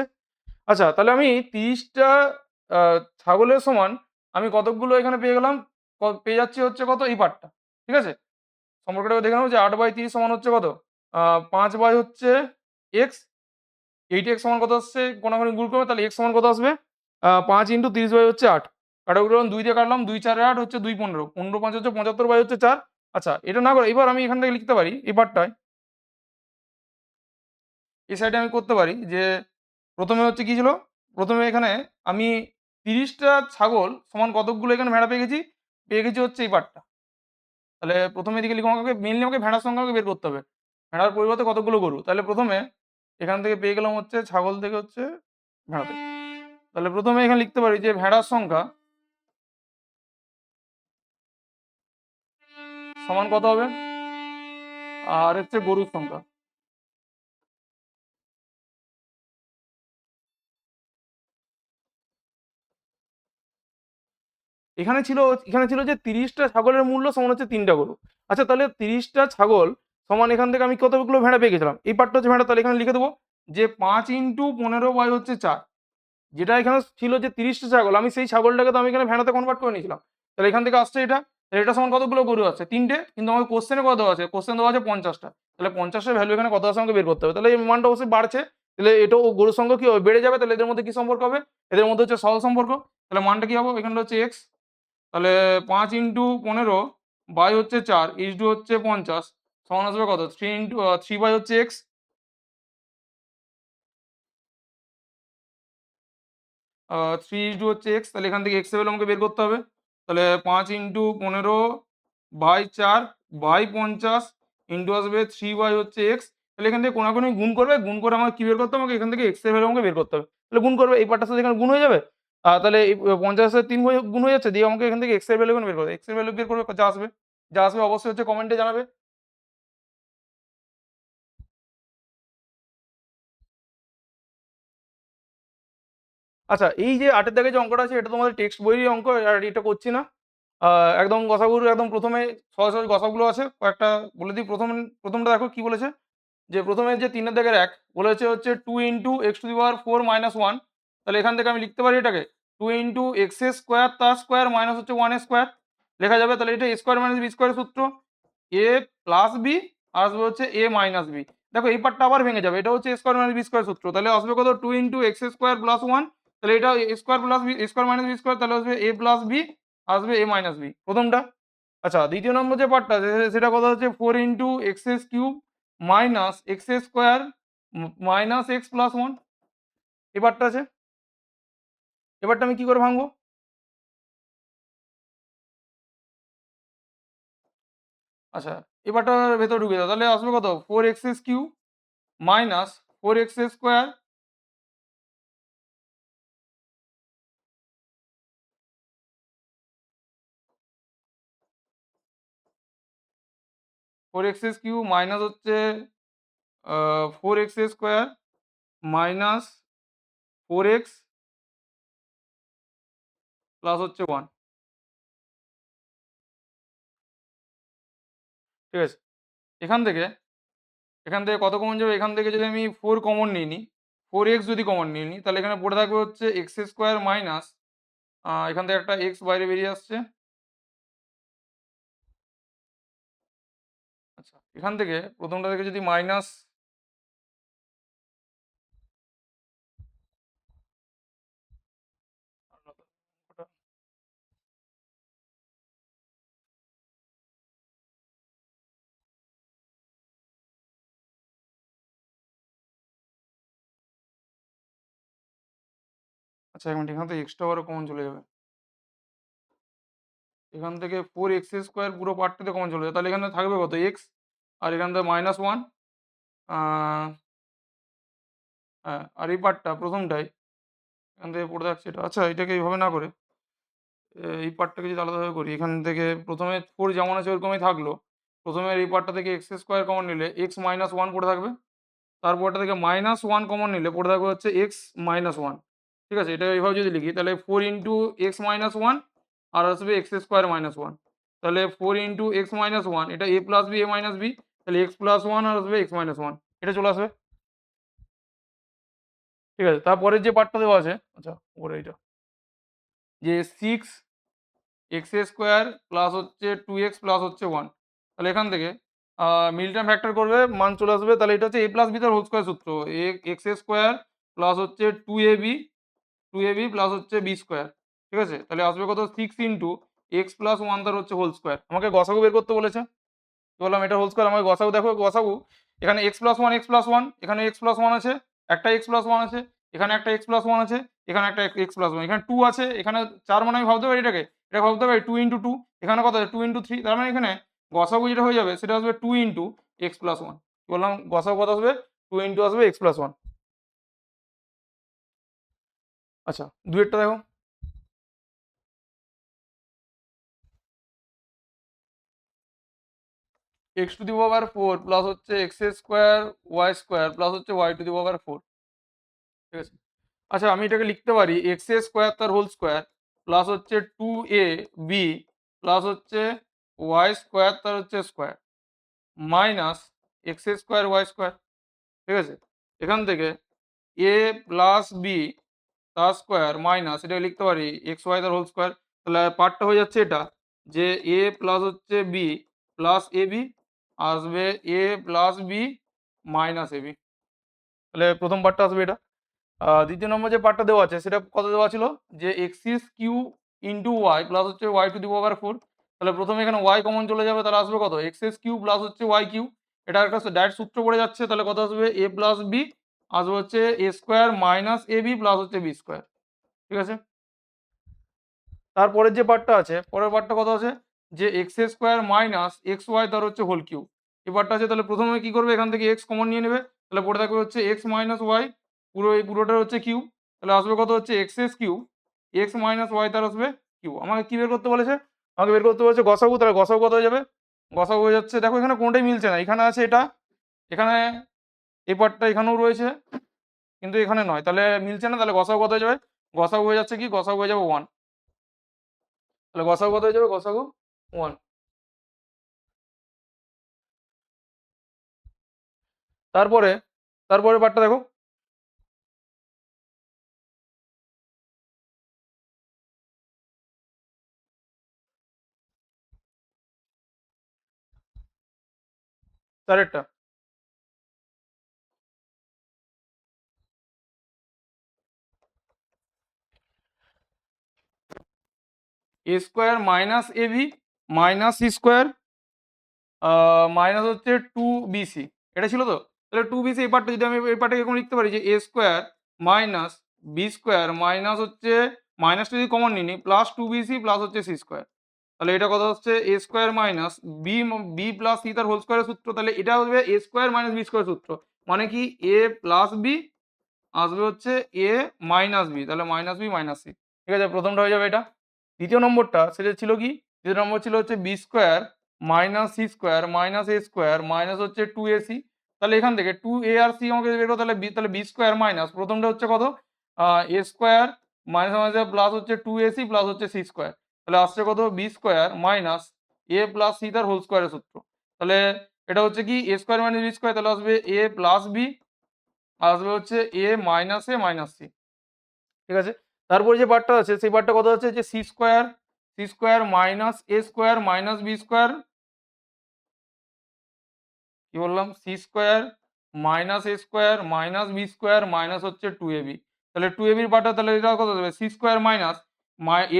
আচ্ছা তাহলে আমি ৩০ টা আ ছাগলের সমান আমি কতকগুলো এখানে পেয়ে গেলাম? পেয়ে যাচ্ছি হচ্ছে কত? এই পার্টটা। ঠিক আছে? সম্পর্কটা দেখে নাও যে ৮/৩০ সমান হচ্ছে কত? ৫ বাই হচ্ছে x 8x সমান কত আসছে? কোনাকুনি গুণ করবে তাহলে x সমান কত আসবে? ৫ ইন্টু ৩০/৮ কাটাকুটি করলাম ২ দিয়ে কাটলাম ২ ৪ ৮ হচ্ছে ২ ১৫ ১৫ ৫ হচ্ছে ৭৫/৪ আচ্ছা এটা না করে এবার আমি এখান থেকে লিখতে পারি এই পার্টটায় এই সাইডে আমি করতে পারি যে ১ম এ হচ্ছে কি ছিল? ১ম এ এখানে আমি ৩০ টা ছাগল সমান কতকগুলো এখানে ভেড়া পেয়ে গেছি? পেয়ে গেছি হচ্ছে এই পার্টটা। তাহলে ১ম এদিকে লিখব আমাকে মেইনলি আমাকে ভেড়ার সংখ্যা আমাকে বের করতে হবে। ভেড়ার পরিবর্তে কতগুলো গরু? তাহলে ১ম এ এখান থেকে পেয়ে গেলাম হচ্ছে ছাগল থেকে হচ্ছে ভেড়াতে। তাহলে ১ম এ এখানে লিখতে পারি যে ভেড়ার সংখ্যা সমান কত হবে? আর হচ্ছে গরুর সংখ্যা। এখানে ছিল যে ৩০ টা ছাগলের মূল্য সমান হচ্ছে ৩ টা গরু। আচ্ছা তাহলে ৩০ টা ছাগল সমান এখান থেকে আমি কতগুলো ভেড়া পেয়ে গেছিলাম? এই পার্টটা হচ্ছে ভেড়া তাহলে এখানে লিখে দেবো যে ৫ ইন্টু ১৫/৪ যেটা এখানে ছিল যে ৩০ টা ছাগল আমি সেই ছাগলটাকে তো আমি এখানে ভেড়াতে কনভার্ট করে নিয়েছিলাম। তাহলে এখান থেকে আসছে এটা। তাহলে এটা সমান কতগুলো গরু আছে? ৩ টে। কিন্তু আমাকে কোয়েশ্চেনে কত দেওয়া আছে? কোয়েশ্চেন দেওয়া আছে ৫০ টা। তাহলে ৫০ টার ভ্যালু এখানে কত আছে আমাকে বের করতে হবে। তাহলে এই মানটা অবশ্যই বাড়ছে। তাহলে এটাও গরুর সংখ্যা কি হবে? বেড়ে যাবে। তাহলে এদের মধ্যে কি সম্পর্ক হবে? এদের মধ্যে হচ্ছে সহসম্পর্ক। তাহলে মানটা কি হবে? এখানটা হচ্ছে x তাহলে ৫ ইন্টু ১৫ বাই হচ্ছে ৪ ইসটু হচ্ছে ৫০ সমান আসবে কত? ৩ ইন্টু ৩ বাই হচ্ছে x 3 ইন্টু হচ্ছে x তাহলে এখান থেকে x এর ভ্যালু আমাকে বের করতে হবে। তাহলে ৫ ইন্টু ১৫ বাই ৪ বাই ৫০ ইন্টু আসবে 3 বাই হচ্ছে x তাহলে এখান থেকে কোনাকুনি গুণ করবে। গুণ করে আমাকে কি বের করতে হবে? আমাকে এখান থেকে x এর ভ্যালু আমাকে বের করতে হবে। তাহলে গুণ করবে এই পার্টটার সাথে এখানে গুণ হয়ে যাবে। তাহলে এই ৫০ এর সাথে ৩ গুণ হয়ে যাচ্ছে। দিয়ে আমাকে এখান থেকে x এর ভ্যালু এখানে বের করতে হবে। x এর ভ্যালু বের করবে যা আসবে। যা আসবে অবশ্যই হচ্ছে কমেন্টে জানাবে। আচ্ছা এই যে ৮ এর দাগে যে অঙ্কটা আছে এটা তোমাদের টেক্সট বইয়েরই অঙ্ক আর এটা করছি না। আ একদম গসাগুর একদম ১ম এ সহজ, সহজ গসাগুলো আছে। কয়েকটা বলে দিই ১ম টা দেখো কি বলেছে? যে ১ম এর যে ৩ এর দাগের ১ বলেছে হচ্ছে 2 x⁴ - 1 তাহলে এখান থেকে আমি লিখতে পারি এটাকে 2 x² তার স্কোয়ার মাইনাস হচ্ছে 1 এর স্কোয়ার লেখা যাবে। তাহলে এটা a² - b² এর সূত্র। a প্লাস b আর আসবে হচ্ছে a মাইনাস b। দেখো এই পার্টটা আবার ভেঙে যাবে। এটা হচ্ছে a² - b² সূত্র। তাহলে আসবে কত? 2 x² + 1 তাহলে এটা a² - b² তাহলে আসবে a প্লাস b আসবে a মাইনাস b ১ম টা। আচ্ছা ২য় নম্বর যে পার্টটা সেটা কত হচ্ছে 4 x³ minus x² minus x plus 1 এই পার্টটা আছে। এবারটা আমি কি করে ভাঙবো? আচ্ছা এবারটার ভেতরে ঢুকে যাও। তাহলে আসবে কত? 4x³ minus 4x², 4x³ minus হচ্ছে 4x² মাইনাস 4x প্লাস হচ্ছে 1 ঠিক আছে? এখান থেকে কত কমন যাবে? এখান থেকে যদি আমি 4 কমন নিয়ে নিই, 4x যদি কমন নিয়ে নিই তাহলে এখানে পড়ে থাকবে হচ্ছে x² মাইনাস এখান থেকে একটা x বাইরে বেরিয়ে আসছে। আচ্ছা এখান থেকে প্রথমটা থেকে যদি মাইনাস আচ্ছা 1 মিনিট, এখান থেকে এক্সট্রা বারও কমন চলে যাবে। এখান থেকে 4x² পুরো পার্টটাতে কমন চলে যাবে। তাহলে এখানে থাকবে কত? x, আর এখান থেকে -1, আ হ্যাঁ, আর এই পার্টটা প্রথমটাই এখান থেকে পড়ে থাকছে এটা। আচ্ছা এটাকে এইভাবে না করে এই পার্টটাকে যদি আলাদাভাবে করি, এখান থেকে প্রথমে 4 যেমন আছে ওরকমই থাকলো। প্রথমে এই পার্টটা থেকে x² কমন নিলে x-1 পড়ে থাকবে। তারপরটা থেকে -1 কমন নিলে পড়ে থাকবে হচ্ছে x-1। ঠিক আছে? এটা এইভাবে যদি লিখি তাহলে 4 x-1 আর আসবে x²-1। তাহলে 4 x-1 এটা a + b a - b, তাহলে x+1 আর আসবে x-1। এটা চলে আসবে। ঠিক আছে? তারপরের যে পার্টটা দেওয়া আছে, আচ্ছা উপরে এইটা, যে 6x² প্লাস হচ্ছে 2x প্লাস হচ্ছে 1। তাহলে এখান থেকে মিডল ফ্যাক্টর করবে, মান চলে আসবে। তাহলে এটা হচ্ছে a + b তার হোল স্কয়ার সূত্র। x² প্লাস হচ্ছে 2ab প্লাস হচ্ছে b²। ঠিক আছে? তাহলে আসবে কত? 6 x + 1 তার হচ্ছে হোল স্কয়ার। আমাকে গসাগু বের করতে বলেছে। বললাম এটা হোল স্কয়ার, আমাকে গসাগু দেখো, গসাগু এখানে x+1 এখানে x+1 আছে, একটা x+1 আছে, এখানে একটা x+1 আছে, এখানে একটা x+1, এখানে 2 আছে, এখানে 4 মানে আমি ভাবতে পারি এটাকে, এটা ভাবতে পারি 2 × 2, এখানে কত আছে 2 × 3, তার মানে এখানে গসাগু যেটা হয়ে যাবে সেটা আসবে 2 × x+1। বললাম গসাগু কত আসবে? 2 আসবে x+1। আচ্ছা 2 এরটা দেখো, x⁴ প্লাস হচ্ছে x² প্লাস হচ্ছে y⁴। ঠিক আছে? আচ্ছা আমি এটাকে লিখতে পারি x² তার হোল স্কয়ার প্লাস হচ্ছে 2ab প্লাস হচ্ছে y² তার হচ্ছে স্কয়ার মাইনাস x² y²। ঠিক আছে? এখান থেকে a প্লাস b তার স্কয়ার মাইনাস এটাকে লিখতে পারি xy তার হোল স্কয়ার। তাহলে পার্টটা হয়ে যাচ্ছে এটা, যে a প্লাস হচ্ছে b প্লাস ab আসবে a plus b minus ab। তাহলে প্রথম পার্টটা আসবে এটা। দ্বিতীয় নম্বর যে পার্টটা দেওয়া আছে সেটা কত দেওয়া ছিল? যে x³ y প্লাস হচ্ছে y⁴। তাহলে প্রথমে এখানে y কমন চলে যাবে, তাহলে আসবে কত? x³ প্লাস হচ্ছে y³ এটা একটা ডাইরেক্ট সূত্র পড়ে যাচ্ছে, তাহলে কত আসবে? a প্লাস b আসবে হচ্ছে a² মাইনাস ab প্লাস হচ্ছে b²। ঠিক আছে? তারপরের যে পার্টটা আছে, পরের পার্টটা কত আছে? যে x² মাইনাস xy তার হচ্ছে হোল কিউব। এই পার্টটা আছে, তাহলে প্রথমে কি করবে? এখান থেকে x কমন নিয়ে নেবে। তাহলে পড়ে থাকবে হচ্ছে x মাইনাস y, পুরো এই পুরোটার হচ্ছে কিউব। তাহলে আসবে কত? হচ্ছে x³ x মাইনাস y তার আসবে কিউব। আমাকে কি বের করতে বলেছে? আমাকে বের করতে বলেছে গসাগু। তাহলে গসাগু কত হয়ে যাবে? গসাগু হয়ে যাচ্ছে, দেখো এখানে কোনটাই মিলছে না। এখানে আছে এটা, এখানে এই পার্টটা এখানেও রয়েছে, কিন্তু এখানে নয়। তাহলে মিলছে না, তাহলে গসাগু কত হয়ে যাবে? গসাগু হয়ে যাচ্ছে কি? গসাগু হয়ে যাবে 1। তাহলে গসাগু কত হয়ে যাবে? গসাগু 1। তারপরে তারপরের পার্টটা দেখো, চারেরটা a² minus ab minus c² minus হচ্ছে 2bc, এটা ছিল তো? তাহলে 2bc এই পার্টটা যদি আমি এই পার্টটাকে এরকম লিখতে পারি যে a² মাইনাস b² মাইনাস হচ্ছে মাইনাসটা যদি কমন নিই প্লাস 2bc প্লাস হচ্ছে c²। তাহলে এটা কত হচ্ছে? a² minus b plus c তার হোল স্কয়ারের সূত্র। তাহলে এটা হবে a² মাইনাস b² সূত্র। মানে কি? a প্লাস b আসবে হচ্ছে a মাইনাস b, তাহলে মাইনাস b মাইনাস c। ঠিক আছে? প্রথমটা হয়ে যাবে এটা। দ্বিতীয় নম্বরটা সেটা ছিল কি? দ্বিতীয় নম্বর ছিল হচ্ছে b² minus c² minus a² minus হচ্ছে 2ac। তাহলে এখান থেকে 2a আর c আমাকে বের করতে, তাহলে b² মাইনাস প্রথমটা হচ্ছে কত? a² মাইনাস মাইনাস প্লাস হচ্ছে 2ac প্লাস হচ্ছে c²। তাহলে আসছে কত? b² minus a plus c তার হোল স্কয়ারের সূত্র। তাহলে এটা হচ্ছে কি? a² মাইনাস b², তাহলে আসবে a প্লাস b আসবে হচ্ছে a মাইনাস c। ঠিক আছে? তারপরে যে পার্টটা আছে সেই পার্টটা কত আছে? যে c² minus a² minus b² কি বললাম C square minus A square minus B square minus হচ্ছে টু এ বি। তাহলে টু এ বির পার্টটা তাহলে এটা কত দেবে C square minus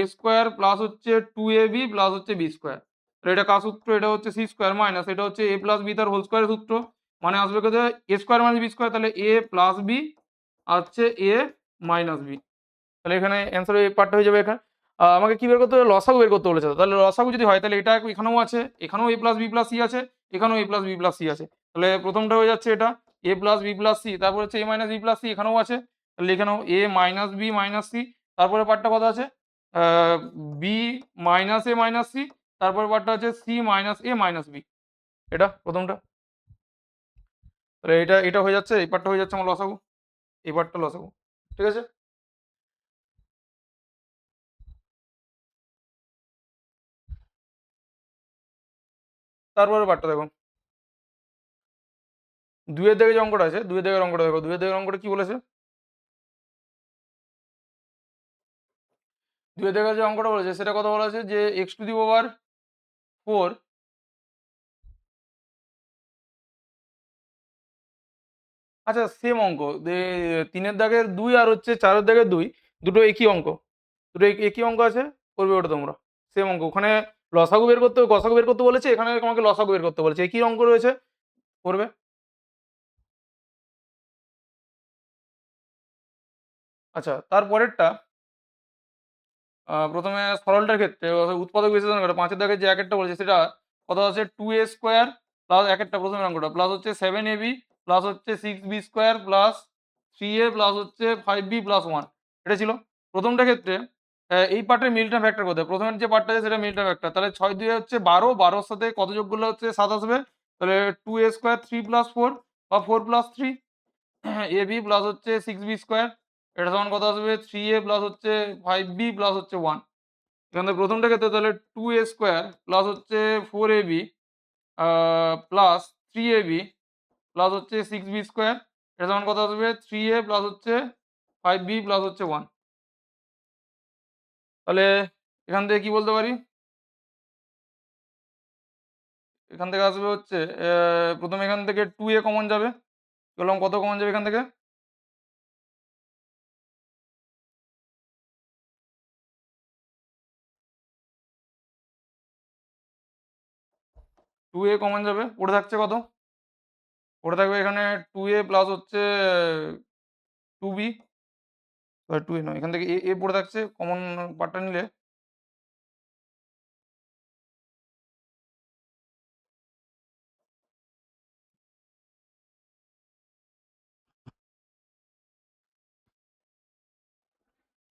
A square plus হচ্ছে টু এ বি প্লাস হচ্ছে বি স্কোয়ার। তাহলে এটা কার সূত্র? এটা হচ্ছে সি স্কোয়ার মাইনাস এটা হচ্ছে এ প্লাস বি তার হোল স্কোয়ারের সূত্র। মানে আসবে কত এ স্কোয়ার মাইনাস বি স্কোয়ার, তাহলে এ প্লাস বি আর হচ্ছে এ মাইনাস বি। তাহলে এখানে অ্যান্সার এই পার্টটা হয়ে যাবে। এখানে আমাকে কি বের করতে হবে? লসাগু বের করতে বলেছে। তাহলে লসাগু যদি হয় তাহলে এটা এখানেও আছে, এখানেও এ প্লাস বি প্লাস সি আছে, এখানেও এ প্লাস বি প্লাস সি আছে। তাহলে প্রথমটা হয়ে যাচ্ছে এটা এ প্লাস বি প্লাস সি, তারপর হচ্ছে A minus B plus C এখানেও আছে, তাহলে এখানেও এ মাইনাস বি মাইনাস সি। তারপরে পার্টটা কত আছে বি মাইনাস এ মাইনাস সি, তারপরে পার্টটা হচ্ছে সি মাইনাস এ মাইনাস বি। এটা প্রথমটা। তাহলে এটা এটা হয়ে যাচ্ছে, এই পার্টটা হয়ে যাচ্ছে আমার লসাগু, এই পার্টটা লসাগু। ঠিক আছে। তারপরে পার্টটা দেখো, দুইয়ের দিকে যে অঙ্কটা আছে, দুইয়ের দিকের অঙ্কটা দেখো, দুইয়ের দিকের অঙ্কটা কি বলেছে? দুইয়ের দিকে যে অঙ্কটা বলেছে সেটা কত বলা আছে যে x to the power four. আচ্ছা সেম অঙ্ক, তিনের দাগের দুই আর হচ্ছে চারের দাগের দুই, দুটো একই অঙ্ক, দুটো একই অঙ্ক আছে, করবে ওটা তোমরা। সেম অঙ্ক, ওখানে লসাগু বের করতে গসাগু বের করতে বলেছে, এখানে তোমাকে লসাগু বের করতে বলেছে, একই অঙ্ক রয়েছে, করবে। আচ্ছা তারপরেরটা প্রথমে সরলটার ক্ষেত্রে অর্থাৎ উৎপাদক বিশ্লেষণ করে পাঁচের দাগের যে একেরটা বলেছে সেটা কত আছে টু এ স্কোয়ার প্লাস একেরটা প্রথমের অঙ্কটা প্লাস হচ্ছে সেভেন এ বি প্লাস হচ্ছে six B square plus three A plus হচ্ছে ফাইভ বি প্লাস ওয়ান। এটা ছিল প্রথমটা ক্ষেত্রে। এই পার্টের মিলটা ফ্যাক্টর করতে হবে। প্রথমের যে পার্টটা আছে সেটা মিলটা ফ্যাক্টর, তাহলে ছয় দুই হচ্ছে বারো, বারোর সাথে কত যোগ করলে হচ্ছে সাত আসবে, তাহলে two A square three plus four বা ফোর প্লাস থ্রি এ বি প্লাস হচ্ছে সিক্স বি স্কোয়ার, এটা সমান কত আসবে থ্রি এ প্লাস হচ্ছে ফাইভ বি প্লাস হচ্ছে ওয়ান। এখান থেকে প্রথমটা ক্ষেত্রে তাহলে টু এ স্কোয়ার প্লাস হচ্ছে ফোর এ বি প্লাস থ্রি এ বি প্লাস হচ্ছে সিক্স বি স্কোয়ার, এটা সমান কত আসবে থ্রি এ প্লাস হচ্ছে ফাইভ বি প্লাস হচ্ছে ওয়ান। তাহলে এখান থেকে কি বলতে পারি? এখান থেকে আসবে হচ্ছে প্রথমে এখান থেকে টু এ কমন যাবে, বললাম কত কমন যাবে এখান থেকে টু এ কমন যাবে, পড়ে থাকছে কত? পড়ে থাকবে এখানে টু এ প্লাস হচ্ছে টু বি, টু এ নয় এখান থেকে এ পড়ে থাকছে, কমন পার্টটা নিলে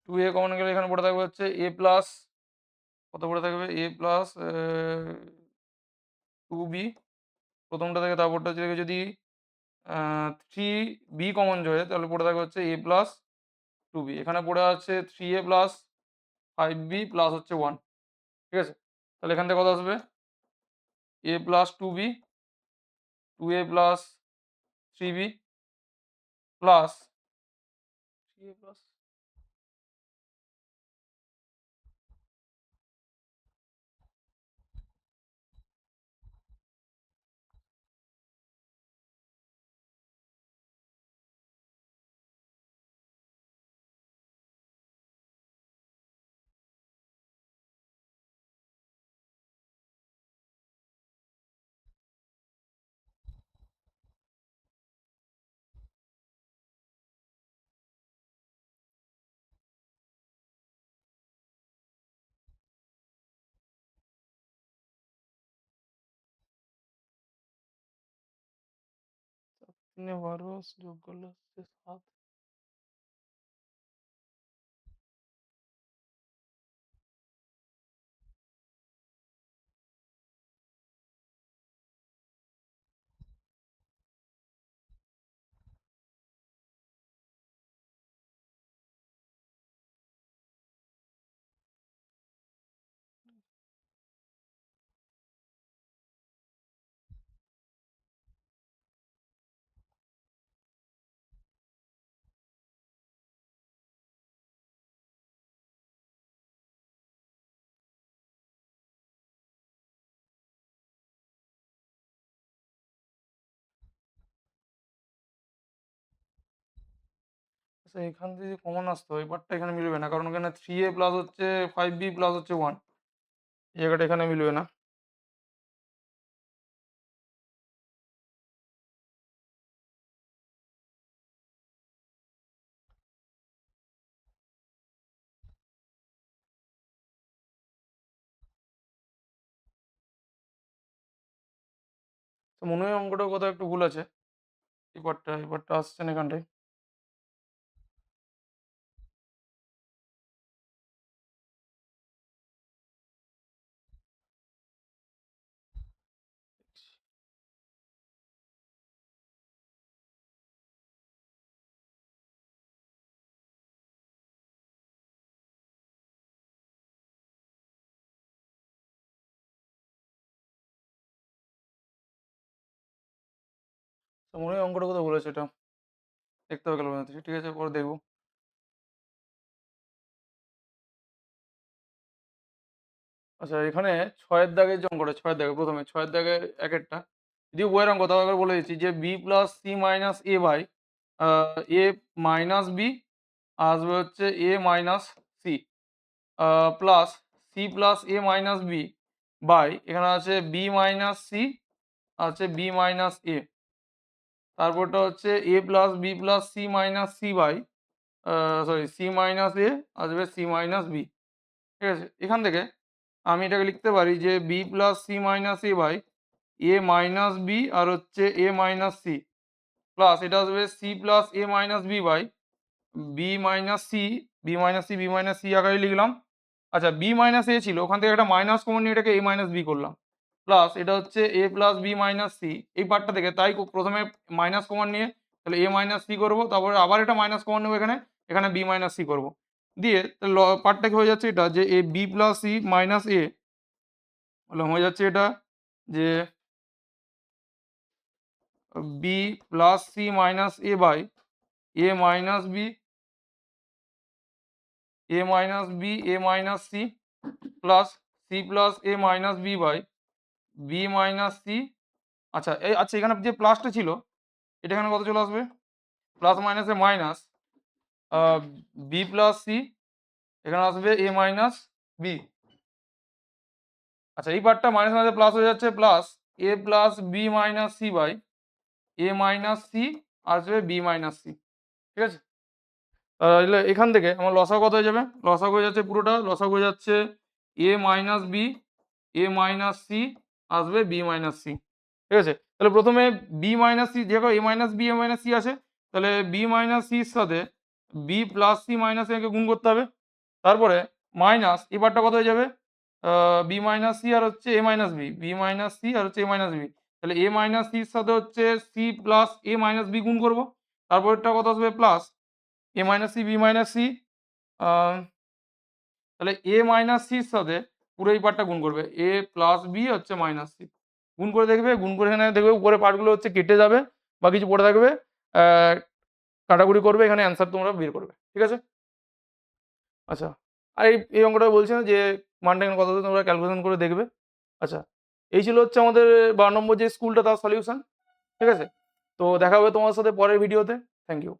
টু এ কমন গেলে এখানে পড়ে থাকবে হচ্ছে এ প্লাস কত পড়ে থাকবে এ প্লাস টু বি প্রথমটা থেকে, তারপরটা থেকে যদি থ্রি বি কমন যায় তাহলে পড়ে থাকবে হচ্ছে এ প্লাস টু বি, এখানে পড়ে আছে three A plus five B plus হচ্ছে ওয়ান। ঠিক আছে। তাহলে এখান থেকে কত আসবে A plus two B two A plus three B plus three A plus তিনে বারো যোগ করলে হচ্ছে সাত। আচ্ছা এখান থেকে যদি কমন আসতো এই পার্টটা এখানে মিলবে না, কারণ এখানে 3a প্লাস হচ্ছে 5b প্লাস হচ্ছে 1, এই জায়গাটা এখানে মিলবে না। তো মনে হয় অঙ্কটা কোথাও একটু ভুল আছে, এই পার্টটা আসছে না এখানটায়। তো মনে হয় অঙ্কটা কোথাও ভুল আছে, এটা দেখতে হবে ক্যালকুলেশন, ঠিক আছে পরে দেখবো। আচ্ছা এখানে 6 এর দাগের যে অঙ্কটা, 6 এর দাগে প্রথমে 6 এর দাগে একেরটা যদি উভয়ের অঙ্ক, তাও একবার বলে দিচ্ছি যে b plus c minus a by a minus b আসবে হচ্ছে a minus c plus c plus a minus b by এখানে আছে b মাইনাস c আছে b মাইনাস a, তারপরটা হচ্ছে a plus b plus c minus c by sorry c minus a আসবে c minus b। ঠিক আছে, এখান থেকে আমি এটাকে লিখতে পারি যে B plus C minus A by A minus B আর হচ্ছে এ মাইনাস সি, প্লাস এটা আসবে C plus A minus B by B minus C, B minus C আকারে লিখলাম। আচ্ছা বি মাইনাস এ ছিল, ওখান থেকে একটা মাইনাস কমন নিয়ে এটাকে এ মাইনাস বি করলাম, প্লাস এটা হচ্ছে এ প্লাস বি মাইনাস সি এই পার্টটা থেকে, তাই প্রথমে মাইনাস কমন নিয়ে তাহলে এ মাইনাস সি করবো, তারপরে আবার এটা মাইনাস কমন নেবো এখানে, এখানে বি মাইনাস সি করবো, দিয়ে পার্টটা কি হয়ে যাচ্ছে এটা যে A B plus C minus A, হয়ে যাচ্ছে এটা যে B plus C minus A by A minus B, A minus B A minus C plus C plus A minus B by B minus C. আচ্ছা আচ্ছা এখানে যে প্লাসটা ছিল এটা এখানে কত চলে আসবে, প্লাস মাইনাসে মাইনাস বি প্লাস সি, এখানে আসবে এ মাইনাস বি। আচ্ছা এই পার্টটা মাইনাস মাইনাসে প্লাস হয়ে যাচ্ছে, plus A plus B minus C by A minus C আসবে বি মাইনাস সি। ঠিক আছে, তাহলে এখান থেকে আমার লসাগু কত হয়ে যাবে, লসাগু হয়ে যাচ্ছে পুরোটা লসাগু হয়ে যাচ্ছে এ minus B A minus C আসবে বি মাইনাস সি। ঠিক আছে, তাহলে প্রথমে বি মাইনাস সি দেখো এ minus B A minus C আছে, তাহলে বি মাইনাস সির সাথে বি প্লাস সি মাইনাস একে গুণ করতে হবে, তারপরে মাইনাস এবারটা কত হয়ে যাবে বি মাইনাস সি আর হচ্ছে A minus B, B minus C আর হচ্ছে এ মাইনাস বি, তাহলে এ মাইনাস সির সাথে হচ্ছে C plus A minus B গুণ করবো, তারপরটা কত আসবে plus A minus C B minus C, তাহলে এ মাইনাস সির সাথে পুরো এই পার্টটা গুণ করবে এ প্লাস বি হচ্ছে মাইনাস সি, গুণ করে দেখবে, গুণ করে এখানে দেখবে উপরে পার্টগুলো হচ্ছে কেটে যাবে বা কিছু পড়ে থাকবে, কাটাকুটি করবে, এখানে অ্যান্সার তোমরা বের করবে। ঠিক আছে, আচ্ছা আর এই অঙ্কটা বলছি না যে মানটা এখানে কত তোমরা ক্যালকুলেশন করে দেখবে। আচ্ছা এই ছিল হচ্ছে আমাদের 12 নম্বর যে স্কুলটা তার সলিউশন। ঠিক আছে, তো দেখা হবে তোমার সাথে পরের ভিডিওতে। Thank you.